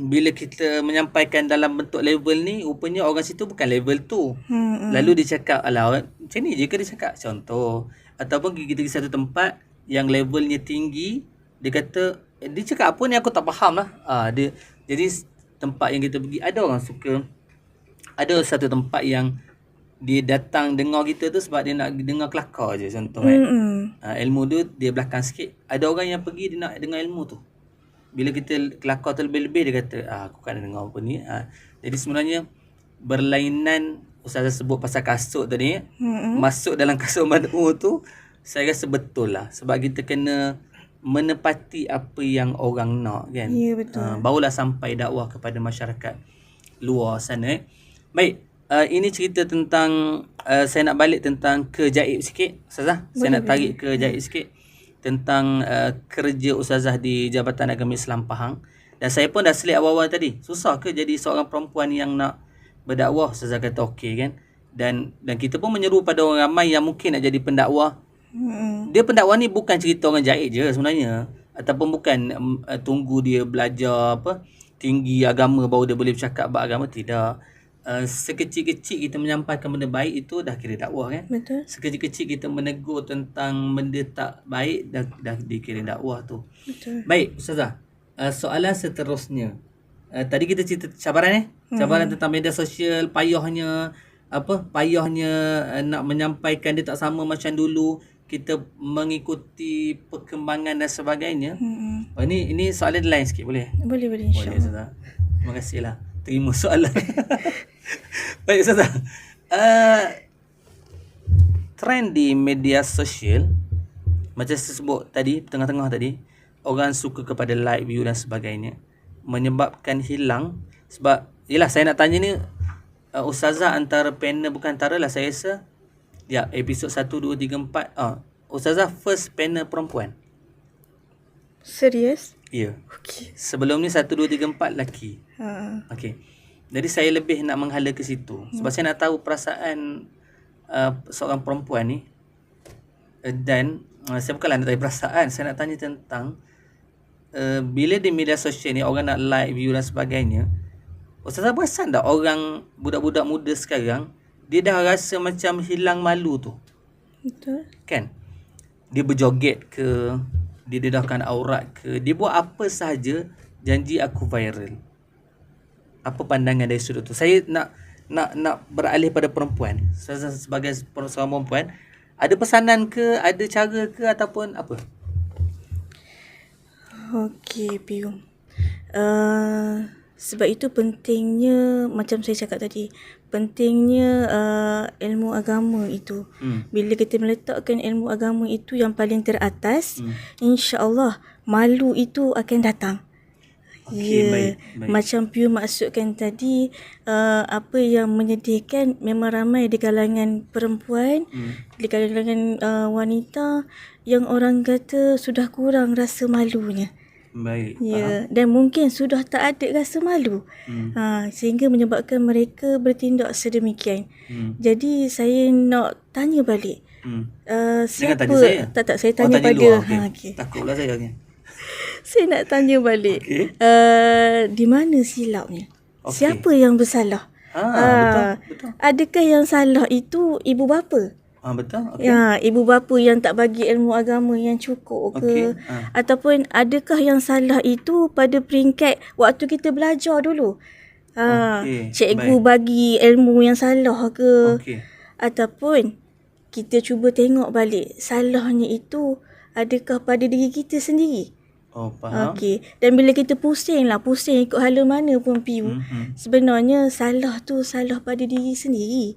[SPEAKER 1] bila kita menyampaikan dalam bentuk level ni, rupanya orang situ bukan level tu. Lalu dia cakap, alah macam ni je ke dia cakap? Contoh. Ataupun kita pergi satu tempat yang levelnya tinggi, dia kata, dia cakap apa ni aku tak faham lah. Jadi tempat yang kita pergi, ada orang suka, ada satu tempat yang dia datang dengar kita tu sebab dia nak dengar kelakar je contoh kan. Ilmu tu dia belakang sikit. Ada orang yang pergi dia nak dengar ilmu tu. Bila kita kelakar terlebih-lebih, dia kata aku kan dengar apa ni. Jadi sebenarnya berlainan Ustazah sebut pasal kasut tadi, masuk dalam kasut mad'u tu, saya rasa betul lah. Sebab kita kena menepati apa yang orang nak kan.
[SPEAKER 2] Ya, betul.
[SPEAKER 1] Barulah sampai dakwah kepada masyarakat luar sana. Baik, ini cerita tentang saya nak balik tentang ke Jaib sikit Ustazah. Saya nak tarik ke Jaib sikit tentang kerja Ustazah di Jabatan Agama Islam Pahang. Dan saya pun dah selit awal-awal tadi. Susah ke jadi seorang perempuan yang nak berdakwah? Ustazah kata okey kan. Dan kita pun menyeru pada orang ramai yang mungkin nak jadi pendakwah. Dia pendakwah ni bukan cerita orang jahit je sebenarnya, ataupun bukan tunggu dia belajar tinggi agama baru dia boleh bercakap bab agama. Tidak. Sekecil-kecil kita menyampaikan benda baik itu dah kira dakwah kan.
[SPEAKER 2] Betul.
[SPEAKER 1] Sekecil-kecil kita menegur tentang benda tak baik dah dikira dakwah tu.
[SPEAKER 2] Betul.
[SPEAKER 1] Baik Ustazah, soalan seterusnya, tadi kita cerita cabaran cabaran tentang media sosial, payahnya nak menyampaikan dia tak sama macam dulu, kita mengikuti perkembangan dan sebagainya. Ini soalan lain sikit boleh?
[SPEAKER 2] Boleh insya-Allah.
[SPEAKER 1] Ustazah. Terima kasihlah terima soalan. Baik Ustazah. Trend di media sosial macam saya sebut tadi, tengah-tengah tadi, orang suka kepada like, view dan sebagainya, menyebabkan hilang. Sebab yelah, saya nak tanya ni Ustazah antara panel, bukan antara lah, saya rasa ya, episod 1, 2, 3, 4. Ustazah first panel perempuan.
[SPEAKER 2] Serius?
[SPEAKER 1] Ya.
[SPEAKER 2] Okey.
[SPEAKER 1] Sebelum ni 1, 2, 3, 4 lelaki. Okey. Jadi saya lebih nak menghala ke situ. Sebab saya nak tahu perasaan seorang perempuan ni. Dan saya bukanlah nak tanya perasaan, saya nak tanya tentang bila di media sosial ni orang nak like, view dan sebagainya. Ustazah perasan tak orang budak-budak muda sekarang dia dah rasa macam hilang malu tu.
[SPEAKER 2] Betul.
[SPEAKER 1] Kan? Dia berjoget ke, dia dedahkan aurat ke, dia buat apa sahaja janji aku viral. Apa pandangan dari sudut tu? Saya nak beralih pada perempuan. Saya sebagai seorang perempuan, ada pesanan ke, ada cara ke ataupun apa?
[SPEAKER 2] Okey, Piu. Sebab itu pentingnya, macam saya cakap tadi, pentingnya ilmu agama itu. Bila kita meletakkan ilmu agama itu yang paling teratas, insya-Allah malu itu akan datang.
[SPEAKER 1] Okey, baik.
[SPEAKER 2] Macam Piu maksudkan tadi, apa yang menyedihkan memang ramai di kalangan perempuan, di kalangan wanita yang orang kata sudah kurang rasa malunya.
[SPEAKER 1] Baik.
[SPEAKER 2] Dan mungkin sudah tak ada rasa malu. Sehingga menyebabkan mereka bertindak sedemikian. Jadi saya nak tanya balik. Siapa?
[SPEAKER 1] Tanya saya?
[SPEAKER 2] Tak, saya tanya
[SPEAKER 1] tanya
[SPEAKER 2] pada
[SPEAKER 1] luar, okay.
[SPEAKER 2] okay.
[SPEAKER 1] Takut pula saya ni.
[SPEAKER 2] Saya nak tanya balik.
[SPEAKER 1] Okay.
[SPEAKER 2] Di mana silapnya?
[SPEAKER 1] Okay.
[SPEAKER 2] Siapa yang bersalah?
[SPEAKER 1] Betul.
[SPEAKER 2] Adakah yang salah itu ibu bapa?
[SPEAKER 1] Betul. Okay.
[SPEAKER 2] Ibu bapa yang tak bagi ilmu agama yang cukup ke? Ataupun adakah yang salah itu pada peringkat waktu kita belajar dulu? Cikgu bagi ilmu yang salah ke? Ataupun kita cuba tengok balik salahnya itu adakah pada diri kita sendiri?
[SPEAKER 1] Faham.
[SPEAKER 2] Dan bila kita pusing ikut hala mana pun Piu, sebenarnya salah tu salah pada diri sendiri.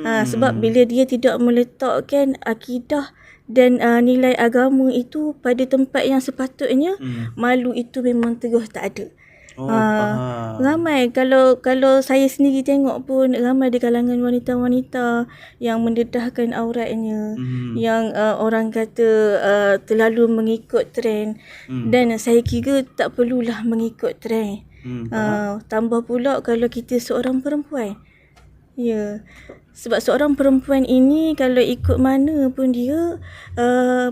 [SPEAKER 2] Sebab bila dia tidak meletakkan akidah dan nilai agama itu pada tempat yang sepatutnya, malu itu memang terus tak ada. Ramai kalau saya sendiri tengok pun ramai di kalangan wanita-wanita yang mendedahkan auratnya, yang orang kata terlalu mengikut trend, dan saya kira tak perlulah mengikut trend. Tambah pula kalau kita seorang perempuan. Sebab seorang perempuan ini kalau ikut mana pun dia,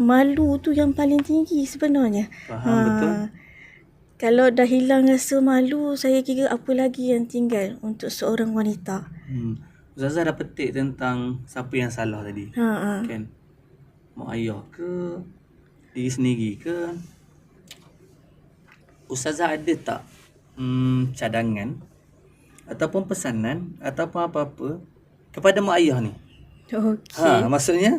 [SPEAKER 2] malu tu yang paling tinggi sebenarnya.
[SPEAKER 1] Faham, betul.
[SPEAKER 2] Kalau dah hilang rasa malu, saya kira apa lagi yang tinggal untuk seorang wanita.
[SPEAKER 1] Ustazah dah petik tentang siapa yang salah tadi. Kan? Mak ayah ke, diri sendiri ke? Ustazah ada tak cadangan ataupun pesanan ataupun apa-apa kepada mak ayah ni? Maksudnya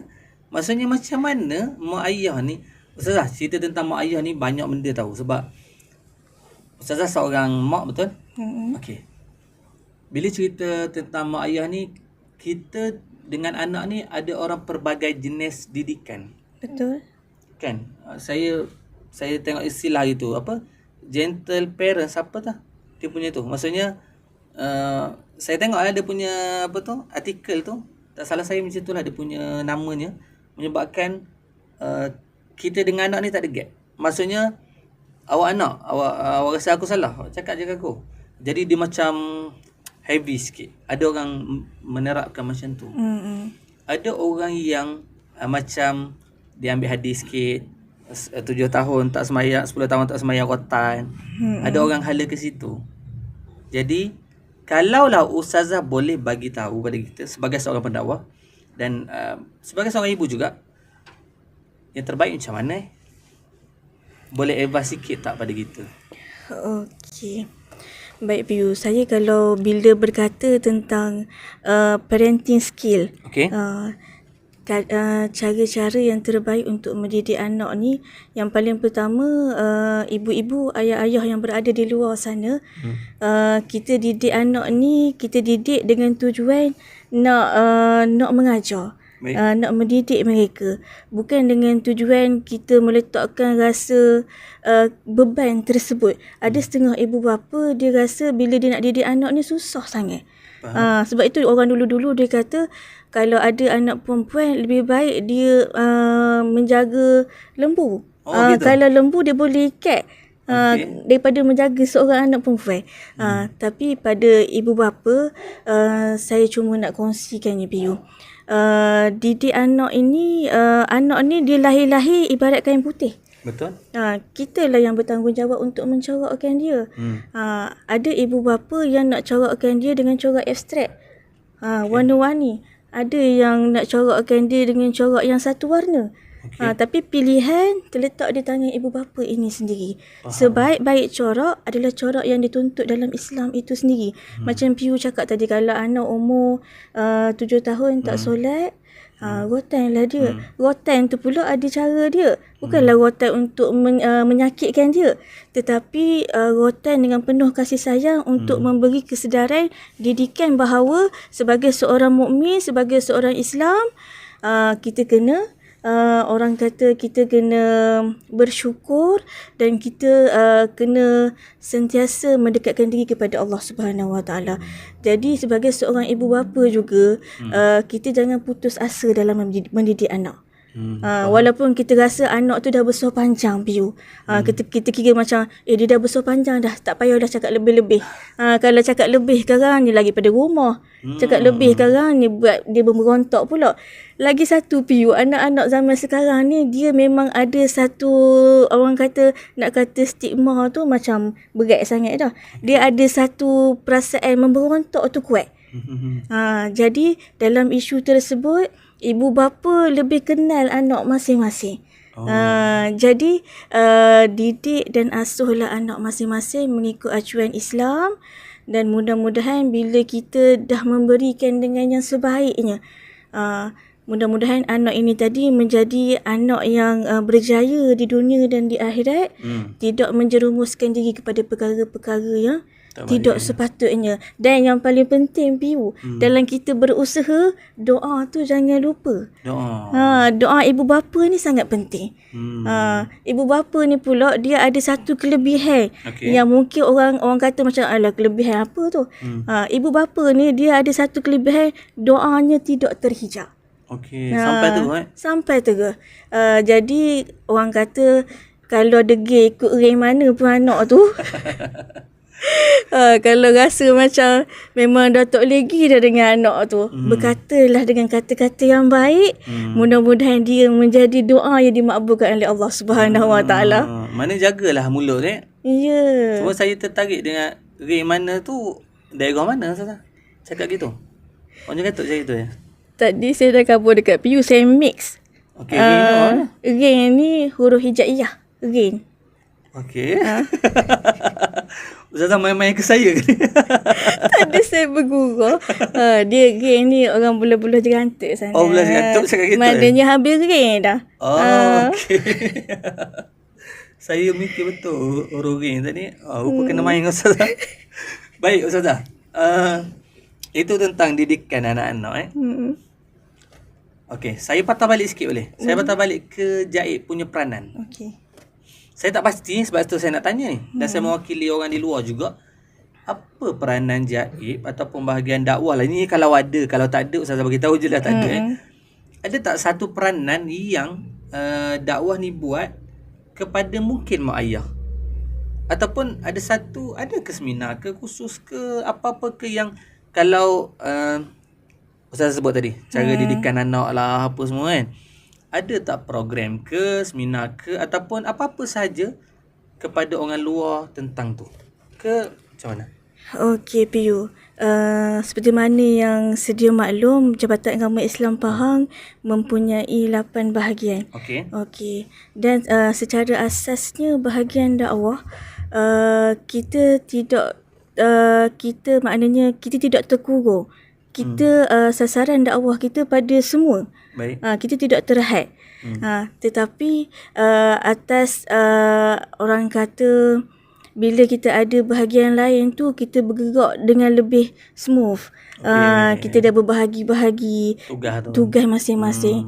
[SPEAKER 1] macam mana mak ayah ni? Ustazah cerita tentang mak ayah ni banyak benda tahu sebab Ustazah seorang mak, betul? Okey. Bila cerita tentang mak ayah ni, kita dengan anak ni ada orang pelbagai jenis didikan.
[SPEAKER 2] Betul.
[SPEAKER 1] Kan? Saya tengok istilah itu apa? Gentle parents apa tu? Dia punya tu. Maksudnya saya tengok dia punya apa tu? Artikel tu. Tak salah saya macam itulah dia punya namanya, menyebabkan kita dengan anak ni tak ada gap. Maksudnya awak rasa aku salah, awak cakap je aku. Jadi dia macam heavy sikit. Ada orang menerapkan macam tu. Ada orang yang macam dia ambil hadis sikit, 7 tahun tak semayang, 10 tahun tak semayang rotan. Ada orang hala ke situ. Jadi kalaulah ustazah boleh bagi tahu pada kita sebagai seorang pendakwah dan sebagai seorang ibu juga, yang terbaik macam mana? Boleh advice sikit tak pada kita?
[SPEAKER 2] Okey. Baik Piu, saya kalau bila berkata tentang parenting skill, cara-cara yang terbaik untuk mendidik anak ni, yang paling pertama, ibu-ibu, ayah-ayah yang berada di luar sana, kita didik anak ni, kita didik dengan tujuan nak mengajar. Nak mendidik mereka, bukan dengan tujuan kita meletakkan rasa beban tersebut. Ada setengah ibu bapa dia rasa bila dia nak didik anak ni susah sangat. Sebab itu orang dulu-dulu dia kata kalau ada anak perempuan lebih baik dia menjaga lembu. Kalau lembu dia boleh ikat, daripada menjaga seorang anak perempuan. Tapi pada ibu bapa, saya cuma nak kongsikannya Piyu. Didik anak ni dia lahir-lahir ibarat kain putih.
[SPEAKER 1] Betul.
[SPEAKER 2] Kita lah yang bertanggungjawab untuk mencorakkan dia. Ada ibu bapa yang nak corakkan dia dengan corak abstrak, warna-warni. Ada yang nak corakkan dia dengan corak yang satu warna. Tapi pilihan terletak di tangan ibu bapa ini sendiri. Sebaik-baik corak adalah corak yang dituntut dalam Islam itu sendiri. Macam Piyu cakap tadi, kalau anak umur 7 tahun tak solat, rotan lah dia. Rotan tu pula ada cara dia. Bukanlah rotan untuk menyakitkan dia, tetapi rotan dengan penuh kasih sayang untuk memberi kesedaran, didikan bahawa sebagai seorang mukmin, sebagai seorang Islam, kita kena orang kata kita kena bersyukur dan kita kena sentiasa mendekatkan diri kepada Allah Subhanahu Wa Taala. Jadi sebagai seorang ibu bapa juga, kita jangan putus asa dalam mendidik anak. Walaupun kita rasa anak tu dah besar panjang Piyu, kita kira macam dia dah besar panjang dah, tak payah dah cakap lebih-lebih. Kalau cakap lebih sekarang ni lagi pada rumah, cakap lebih sekarang ni buat dia berontak pula. Lagi satu Piyu, anak-anak zaman sekarang ni dia memang ada satu, orang kata, nak kata stigma tu macam berat sangat dah. Dia ada satu perasaan memberontak tu kuat. Jadi dalam isu tersebut, ibu bapa lebih kenal anak masing-masing. Jadi didik dan asuhlah anak masing-masing mengikut acuan Islam, dan mudah-mudahan bila kita dah memberikan dengan yang sebaiknya, mudah-mudahan anak ini tadi menjadi anak yang berjaya di dunia dan di akhirat, tidak menjerumuskan diri kepada perkara-perkara yang tidak sepatutnya. Dan yang paling penting Piyu, dalam kita berusaha, doa tu jangan lupa. Doa ibu bapa ni sangat penting. Ibu bapa ni pula dia ada satu kelebihan yang mungkin orang kata macam alah, kelebihan apa tu. Ibu bapa ni dia ada satu kelebihan, doanya tidak terhijab.
[SPEAKER 1] Sampai tu
[SPEAKER 2] sampai tu ke. Jadi orang kata kalau degil ikut ring mana pun anak tu kalau rasa macam memang dah tak lagi dah dengan anak tu, berkatalah dengan kata-kata yang baik. Mudah-mudahan dia menjadi doa yang dimakbulkan oleh Allah Subhanahu Wa Taala.
[SPEAKER 1] Mana jagalah mulut
[SPEAKER 2] Ya.
[SPEAKER 1] Cuma saya tertarik dengan ring mana tu, daerah mana Ustazah? Cakap gitu. Orang jangan kata saya tu ya.
[SPEAKER 2] Tadi saya dah kabur dekat Piyu, saya mix. Ring ni huruf hijaiyah. Ring.
[SPEAKER 1] Ustazah main-main ke saya ke?
[SPEAKER 2] Tadi saya bergurau. Dia ring ni orang bula-bula jerantuk sana.
[SPEAKER 1] Bula jerantuk cakap gitu.
[SPEAKER 2] Maknanya habis ring dah.
[SPEAKER 1] Saya mikir betul huruf ring tadi. Rupa kena main dengan Ustazah. Baik Ustazah. Itu tentang didikan anak-anak saya patah balik sikit boleh? Saya patah balik ke Jaib punya peranan. Saya tak pasti sebab tu saya nak tanya ni. Dan saya mewakili orang di luar juga. Apa peranan Jaib ataupun bahagian dakwah lah. Ini kalau ada, kalau tak ada Ustazah bagi tahu je lah tak ada. Ada tak satu peranan yang dakwah ni buat kepada mungkin mak ayah? Ataupun ada ke seminar ke khusus ke apa-apa ke yang kalau Ustazah sebut tadi, cara didikan anak lah apa semua kan. Ada tak program ke, seminar ke ataupun apa-apa sahaja kepada orang luar tentang tu? Ke macam mana?
[SPEAKER 2] Okey Piyu, seperti mana yang sedia maklum, Jabatan Agama Islam Pahang mempunyai 8 bahagian. Okey. Dan secara asasnya bahagian dakwah, kita tidak terkurung. Kita sasaran dakwah kita pada semua. Kita tidak terhad. Tetapi atas orang kata bila kita ada bahagian lain tu, kita bergerak dengan lebih smooth. Kita dah berbahagi-bahagi tugas masing-masing.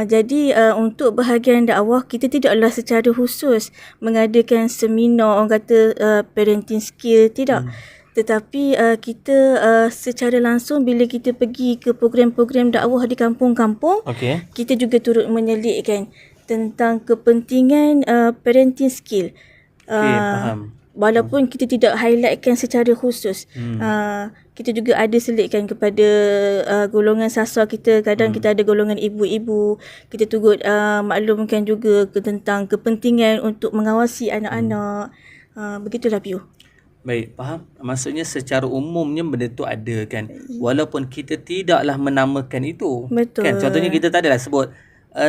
[SPEAKER 2] Jadi untuk bahagian dakwah, kita tidaklah secara khusus mengadakan seminar orang kata parenting skill, tidak. Tetapi kita secara langsung bila kita pergi ke program-program dakwah di kampung-kampung, kita juga turut menyelitkan tentang kepentingan parenting skill.
[SPEAKER 1] Faham.
[SPEAKER 2] Walaupun kita tidak highlightkan secara khusus, kita juga ada selitkan kepada golongan sastra kita. Kadang kita ada golongan ibu-ibu, kita turut maklumkan juga tentang kepentingan untuk mengawasi anak-anak. Begitulah Piu.
[SPEAKER 1] Baik, faham. Maksudnya secara umumnya benda tu ada kan. Walaupun kita tidaklah menamakan itu.
[SPEAKER 2] Betul.
[SPEAKER 1] Kan? Contohnya kita tak adalah sebut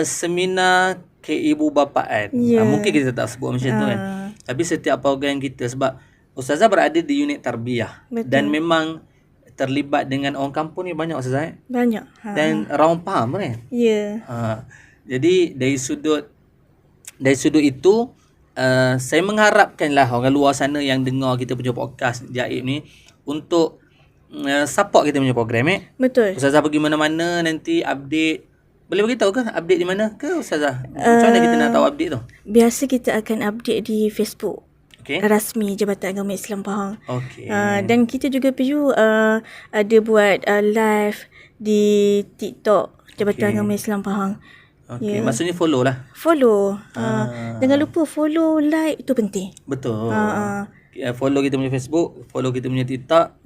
[SPEAKER 1] seminar keibubapaan. Mungkin kita tak sebut macam tu kan. Tapi setiap program kita, sebab Ustazah berada di unit tarbiyah.
[SPEAKER 2] Betul.
[SPEAKER 1] Dan memang terlibat dengan orang kampung ni banyak Ustazah.
[SPEAKER 2] Banyak.
[SPEAKER 1] Dan orang faham kan?
[SPEAKER 2] Ya.
[SPEAKER 1] Jadi dari sudut itu, saya mengharapkanlah orang luar sana yang dengar kita punya podcast Jaib ni untuk support kita punya program.
[SPEAKER 2] Betul.
[SPEAKER 1] Ustazah pergi mana-mana nanti update. Boleh beritahu ke update di mana ke Ustazah? Macam mana kita nak tahu update tu?
[SPEAKER 2] Biasa kita akan update di Facebook.
[SPEAKER 1] Okay.
[SPEAKER 2] Rasmi Jabatan Agama Islam Pahang.
[SPEAKER 1] Okay.
[SPEAKER 2] Dan kita juga Piu ada buat live di TikTok Jabatan Agama Islam Pahang.
[SPEAKER 1] Okay. Maksudnya follow lah.
[SPEAKER 2] Follow. Jangan lupa follow, like, itu penting.
[SPEAKER 1] Betul. Follow kita punya Facebook, follow kita punya TikTok,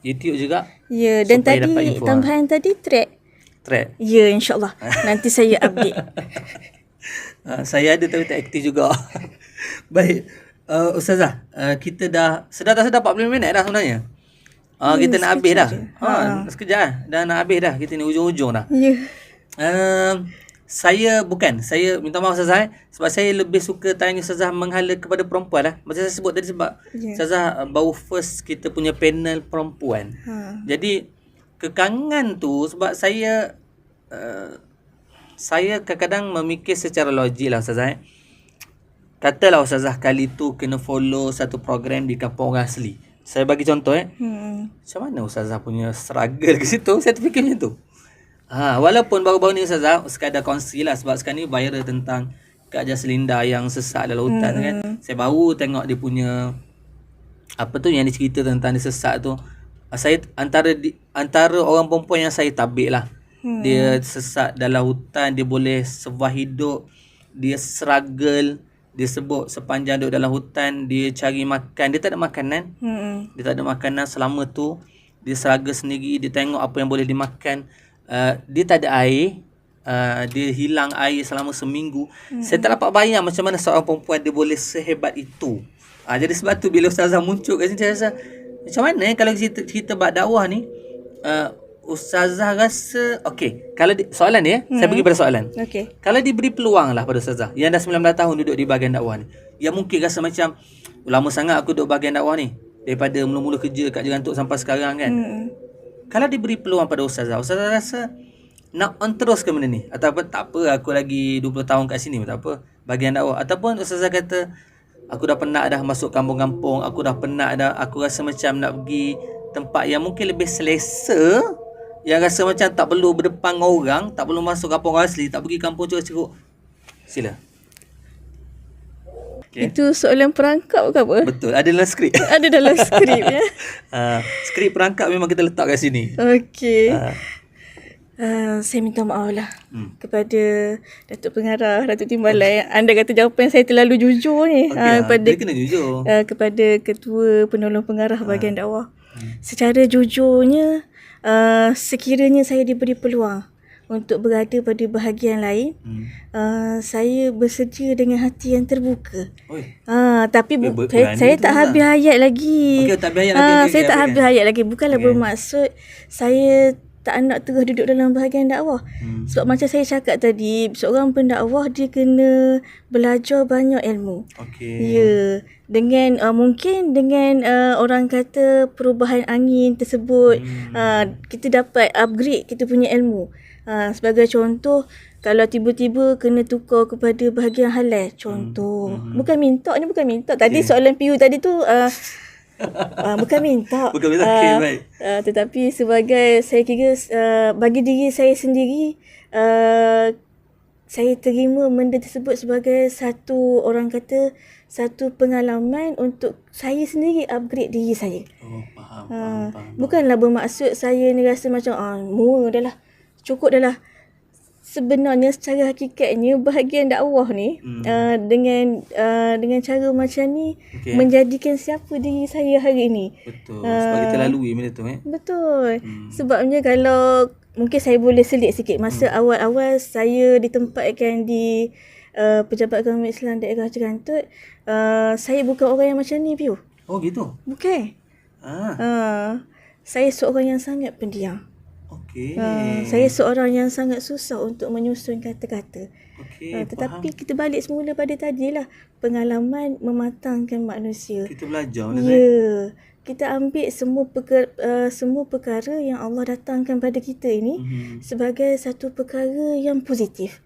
[SPEAKER 1] YouTube juga.
[SPEAKER 2] Ya, dan tadi tambahan tadi track. Ya, insyaAllah. Nanti saya update.
[SPEAKER 1] Saya ada tapi tak aktif juga. Baik. Ustazah, kita dah sedar 40 minit dah sebenarnya. Kita nak habis dah. Sekejap dah. Dah nak habis dah. Kita ni ujung-ujung dah.
[SPEAKER 2] Ya.
[SPEAKER 1] Saya minta maaf Ustazah sebab saya lebih suka tanya Ustazah menghala kepada perempuan lah. Macam saya sebut tadi sebab Ustazah baru first kita punya panel perempuan. Jadi kekangan tu sebab saya kadang-kadang memikir secara logik lah Ustazah. Katalah Ustazah kali tu kena follow satu program di kampung orang asli. Saya bagi contoh macam mana Ustazah punya struggle ke situ? Saya terfikir macam tu. Walaupun baru-baru ni Ustazah sekadar kongsi lah sebab sekarang ni viral tentang Kak Jaslinda yang sesat dalam hutan kan. Saya baru tengok dia punya apa tu yang dia cerita tentang dia sesat tu. Saya antara orang perempuan yang saya tabik lah. Dia sesat dalam hutan, dia boleh survive hidup, dia struggle, dia sebut sepanjang duduk dalam hutan, dia cari makan, dia tak ada makanan. Dia tak ada makanan selama tu, dia struggle sendiri, dia tengok apa yang boleh dimakan. Dia tak ada air, dia hilang air selama seminggu. Saya tak dapat bayang macam mana seorang perempuan dia boleh sehebat itu. Jadi sebab tu bila Ustazah muncul kat sini, saya rasa macam mana kalau kita buat dakwah ni, Ustazah rasa okey. Kalau soalan ni saya pergi pada soalan.
[SPEAKER 2] Okey.
[SPEAKER 1] Kalau diberi peluang lah pada Ustazah yang dah 19 tahun duduk di bahagian dakwah ni, yang mungkin rasa macam lama sangat aku duduk bahagian dakwah ni daripada mula-mula kerja kat Jerantuk sampai sekarang kan. Kalau diberi peluang pada Ustazah rasa nak on terus ke benda ni? Ataupun tak apa, aku lagi 20 tahun kat sini, tak apa, bahagian dakwah. Ataupun Ustazah kata aku dah penat dah masuk kampung-kampung, aku dah penat dah, aku rasa macam nak pergi tempat yang mungkin lebih selesa, yang rasa macam tak perlu berdepan dengan orang, tak perlu masuk kampung asli, tak pergi kampung ceruk-ceruk. Sila.
[SPEAKER 2] Okay. Itu soalan perangkap ke apa?
[SPEAKER 1] Betul, ada dalam skrip.
[SPEAKER 2] Ada dalam skrip ya.
[SPEAKER 1] Skrip perangkap memang kita letak kat sini.
[SPEAKER 2] Okey. Saya minta maaf lah kepada Datuk Pengarah, Datuk Timbalan. Anda kata jawapan saya terlalu jujur ni.
[SPEAKER 1] Dia kena jujur.
[SPEAKER 2] Kepada Ketua Penolong Pengarah Bahagian Dakwah. Secara jujurnya, sekiranya saya diberi peluang untuk berada pada bahagian lain, saya bersedia dengan hati yang terbuka. Tapi saya tak habis hayat lagi.
[SPEAKER 1] Okey, tak habis hayat lagi.
[SPEAKER 2] Saya tak habis hayat lagi. Bukanlah bermaksud saya tak nak terus duduk dalam bahagian dakwah. Sebab macam saya cakap tadi, seorang pendakwah dia kena belajar banyak ilmu. Ya, dengan mungkin dengan orang kata perubahan angin tersebut, kita dapat upgrade kita punya ilmu. Sebagai contoh, kalau tiba-tiba kena tukar kepada bahagian halal, contoh. Bukan minta tadi soalan PU tadi tu bukan minta.
[SPEAKER 1] Okay, baik.
[SPEAKER 2] Tetapi sebagai, saya kira bagi diri saya sendiri, saya terima benda tersebut sebagai satu, orang kata, satu pengalaman untuk saya sendiri upgrade diri saya.
[SPEAKER 1] Faham.
[SPEAKER 2] Bukanlah bermaksud saya ni rasa macam murah dah lah, cukup dah lah. sebenarnya secara hakikatnya bahagian dakwah ni dengan cara macam ni menjadikan siapa diri saya hari ni.
[SPEAKER 1] Betul. Sebab kita lalui benda tu
[SPEAKER 2] Betul. Sebabnya kalau mungkin saya boleh selit sikit masa awal-awal saya ditempatkan di Pejabat Agama Islam daerah Jerantut, saya bukan orang yang macam ni, Piu.
[SPEAKER 1] Oh gitu.
[SPEAKER 2] Bukan. Saya seorang yang sangat pendiam.
[SPEAKER 1] Okey.
[SPEAKER 2] Saya seorang yang sangat susah untuk menyusun kata-kata.
[SPEAKER 1] Okey.
[SPEAKER 2] Tetapi kita balik semula pada tadilah, pengalaman mematangkan manusia.
[SPEAKER 1] Kita belajar
[SPEAKER 2] Ya. Kita ambil semua perkara yang Allah datangkan pada kita ini sebagai satu perkara yang positif.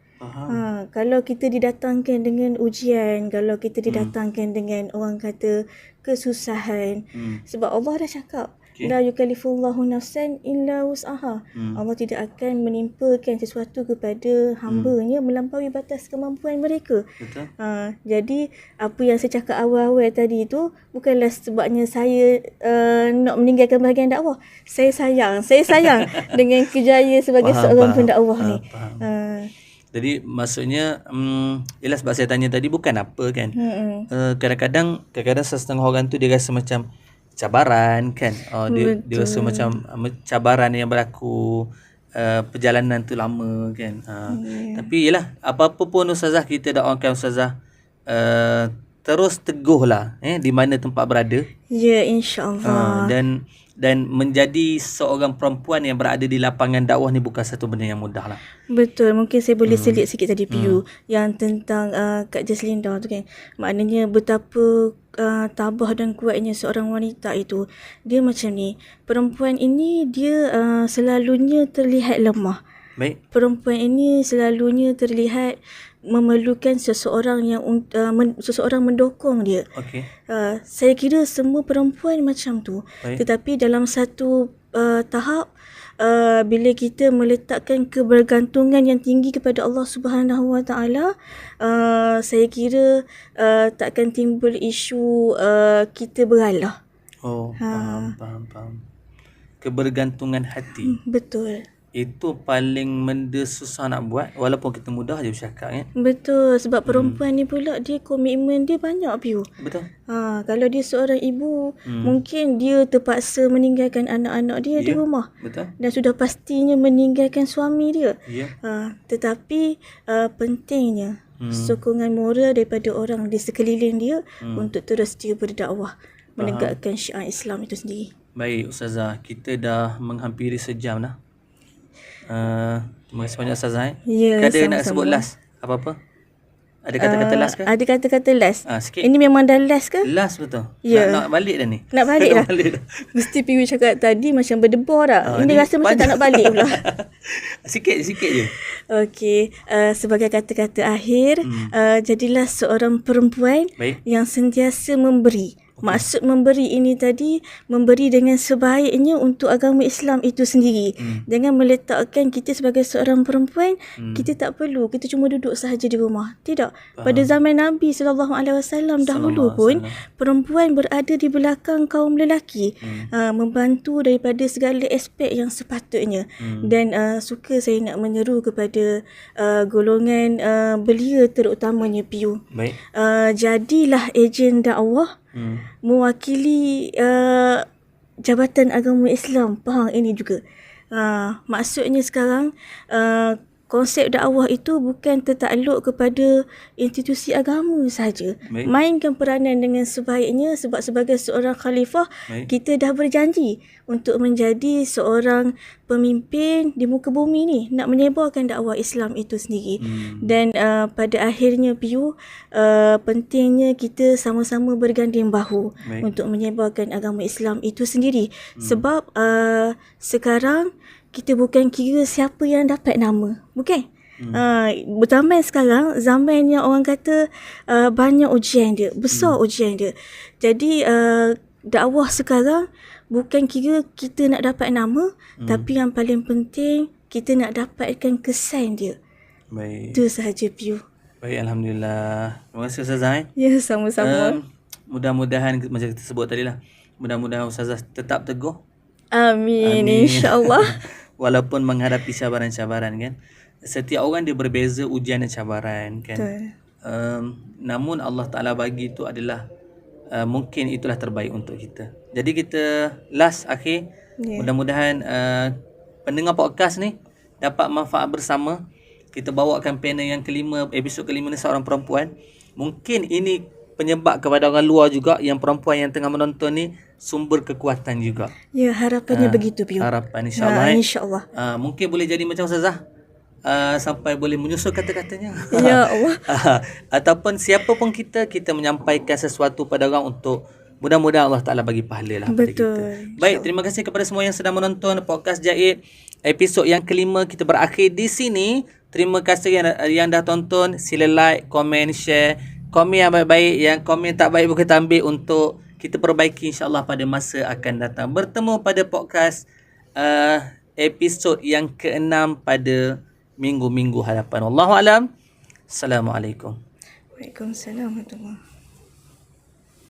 [SPEAKER 2] Kalau kita didatangkan dengan ujian, kalau kita didatangkan dengan orang kata kesusahan, sebab Allah dah cakap, la yukallifullahu nafsan illa wus'aha. Allah tidak akan menimpakan sesuatu kepada hamba-Nya melampaui batas kemampuan mereka.
[SPEAKER 1] Betul.
[SPEAKER 2] Jadi apa yang saya cakap awal-awal tadi itu bukanlah sebabnya saya nak meninggalkan bahagian dakwah. Saya sayang dengan kerjaya sebagai seorang pendakwah ni.
[SPEAKER 1] Jadi maksudnya ialah sebab saya tanya tadi bukan apa kan. Kadang-kadang setengah orang tu dia rasa macam cabaran kan. Dia rasa macam cabaran yang berlaku, perjalanan tu lama kan. Tapi yalah, apa-apa pun Ustazah, kita doakan Ustazah terus teguhlah di mana tempat berada.
[SPEAKER 2] Ya, insya-Allah.
[SPEAKER 1] Dan menjadi seorang perempuan yang berada di lapangan dakwah ni bukan satu benda yang mudah lah.
[SPEAKER 2] Betul. Mungkin saya boleh selit sikit tadi Piu yang tentang Kak Jaslinda tu kan. Maknanya betapa tabah dan kuatnya seorang wanita itu. Dia macam ni. Perempuan ini dia selalunya terlihat lemah.
[SPEAKER 1] Baik.
[SPEAKER 2] Perempuan ini selalunya terlihat memerlukan seseorang yang seseorang mendokong dia.
[SPEAKER 1] Okey.
[SPEAKER 2] Saya kira semua perempuan macam tu.
[SPEAKER 1] Baik.
[SPEAKER 2] Tetapi dalam satu tahap bila kita meletakkan kebergantungan yang tinggi kepada Allah Subhanahu Wa Taala, saya kira takkan timbul isu kita beralah.
[SPEAKER 1] Oh, faham. Kebergantungan hati.
[SPEAKER 2] Betul.
[SPEAKER 1] Itu paling benda susah nak buat, walaupun kita mudah je bercakap kan.
[SPEAKER 2] Betul, sebab perempuan ni pula dia komitmen dia banyak, Piu.
[SPEAKER 1] Betul.
[SPEAKER 2] Kalau dia seorang ibu, mungkin dia terpaksa meninggalkan anak-anak dia di rumah.
[SPEAKER 1] Betul.
[SPEAKER 2] Dan sudah pastinya meninggalkan suami dia.
[SPEAKER 1] Ya.
[SPEAKER 2] Tetapi pentingnya sokongan moral daripada orang di sekeliling dia untuk terus dia berdakwah, menegakkan syiar Islam itu sendiri.
[SPEAKER 1] Baik Ustazah, kita dah menghampiri sejam dah. Terima kasih banyak Ustazah.
[SPEAKER 2] Ya,
[SPEAKER 1] Ada
[SPEAKER 2] sama-sama.
[SPEAKER 1] nak sebut last apa-apa? Ada kata-kata last ke?
[SPEAKER 2] Ada kata-kata last.
[SPEAKER 1] Sikit.
[SPEAKER 2] Ini memang dah last ke?
[SPEAKER 1] Last betul.
[SPEAKER 2] Ya.
[SPEAKER 1] Nak balik dah ni.
[SPEAKER 2] Nak balik dah. Mesti Piu cakap tadi macam berdebar dah. Ini rasa macam tak nak balik pula.
[SPEAKER 1] Sikit je.
[SPEAKER 2] Okey, sebagai kata-kata akhir, jadilah seorang perempuan yang sentiasa memberi. Maksud memberi ini tadi, memberi dengan sebaiknya untuk agama Islam itu sendiri. Jangan meletakkan kita sebagai seorang perempuan, kita tak perlu, kita cuma duduk sahaja di rumah. Tidak. Pada zaman Nabi SAW dahulu pun, perempuan berada di belakang kaum lelaki, membantu daripada segala aspek yang sepatutnya. Dan suka saya nak menyeru kepada golongan belia terutamanya Piu.
[SPEAKER 1] Baik.
[SPEAKER 2] Jadilah ejen dakwah, mewakili Jabatan Agama Islam. Faham ini juga. Maksudnya sekarang konsep dakwah itu bukan tertakluk kepada institusi agama sahaja. Mainkan peranan dengan sebaiknya, sebab sebagai seorang khalifah kita dah berjanji untuk menjadi seorang pemimpin di muka bumi ni, nak menyebarkan dakwah Islam itu sendiri. Dan pada akhirnya Piu, pentingnya kita sama-sama berganding bahu untuk menyebarkan agama Islam itu sendiri. Sebab sekarang kita bukan kira siapa yang dapat nama. Bukan. Zaman sekarang, zaman yang orang kata banyak ujian dia, besar ujian dia. Jadi dakwah sekarang bukan kira kita nak dapat nama, tapi yang paling penting kita nak dapatkan kesan dia.
[SPEAKER 1] Baik.
[SPEAKER 2] Itu sahaja Piu.
[SPEAKER 1] Baik, Alhamdulillah. Terima kasih Ustazah.
[SPEAKER 2] Ya, sama-sama.
[SPEAKER 1] Mudah-mudahan macam kita sebut tadi lah, mudah-mudahan Ustazah tetap teguh.
[SPEAKER 2] Amin. InsyaAllah.
[SPEAKER 1] Walaupun menghadapi cabaran-cabaran kan. setiap orang dia berbeza ujian dan cabaran kan.
[SPEAKER 2] Betul.
[SPEAKER 1] Namun Allah Ta'ala bagi itu adalah mungkin itulah terbaik untuk kita. Jadi kita akhir mudah-mudahan pendengar podcast ni dapat manfaat bersama. Kita bawakan panel yang kelima, episod kelima ni seorang perempuan. Mungkin ini penyebab kepada orang luar juga yang perempuan yang tengah menonton ni sumber kekuatan juga.
[SPEAKER 2] Ya, harapannya begitu Piu.
[SPEAKER 1] Harapan insya-Allah.
[SPEAKER 2] InsyaAllah.
[SPEAKER 1] Mungkin boleh jadi macam Ustazah. Sampai boleh menyusul kata-katanya.
[SPEAKER 2] Ya Allah.
[SPEAKER 1] Ataupun siapa pun kita menyampaikan sesuatu pada orang untuk mudah-mudahan Allah Ta'ala bagi pahala lah pada kita. Baik, terima kasih kepada semua yang sedang menonton podcast Jaid. Episod yang kelima kita berakhir di sini. Terima kasih yang dah tonton. Sila like, komen, share. Komen yang baik-baik, yang komen tak baik pun kita ambil untuk kita perbaiki insya-Allah pada masa akan datang. Bertemu pada podcast episod yang ke-6 pada minggu-minggu hadapan. Wallahualam. Assalamualaikum.
[SPEAKER 2] Waalaikumsalam warahmatullahi.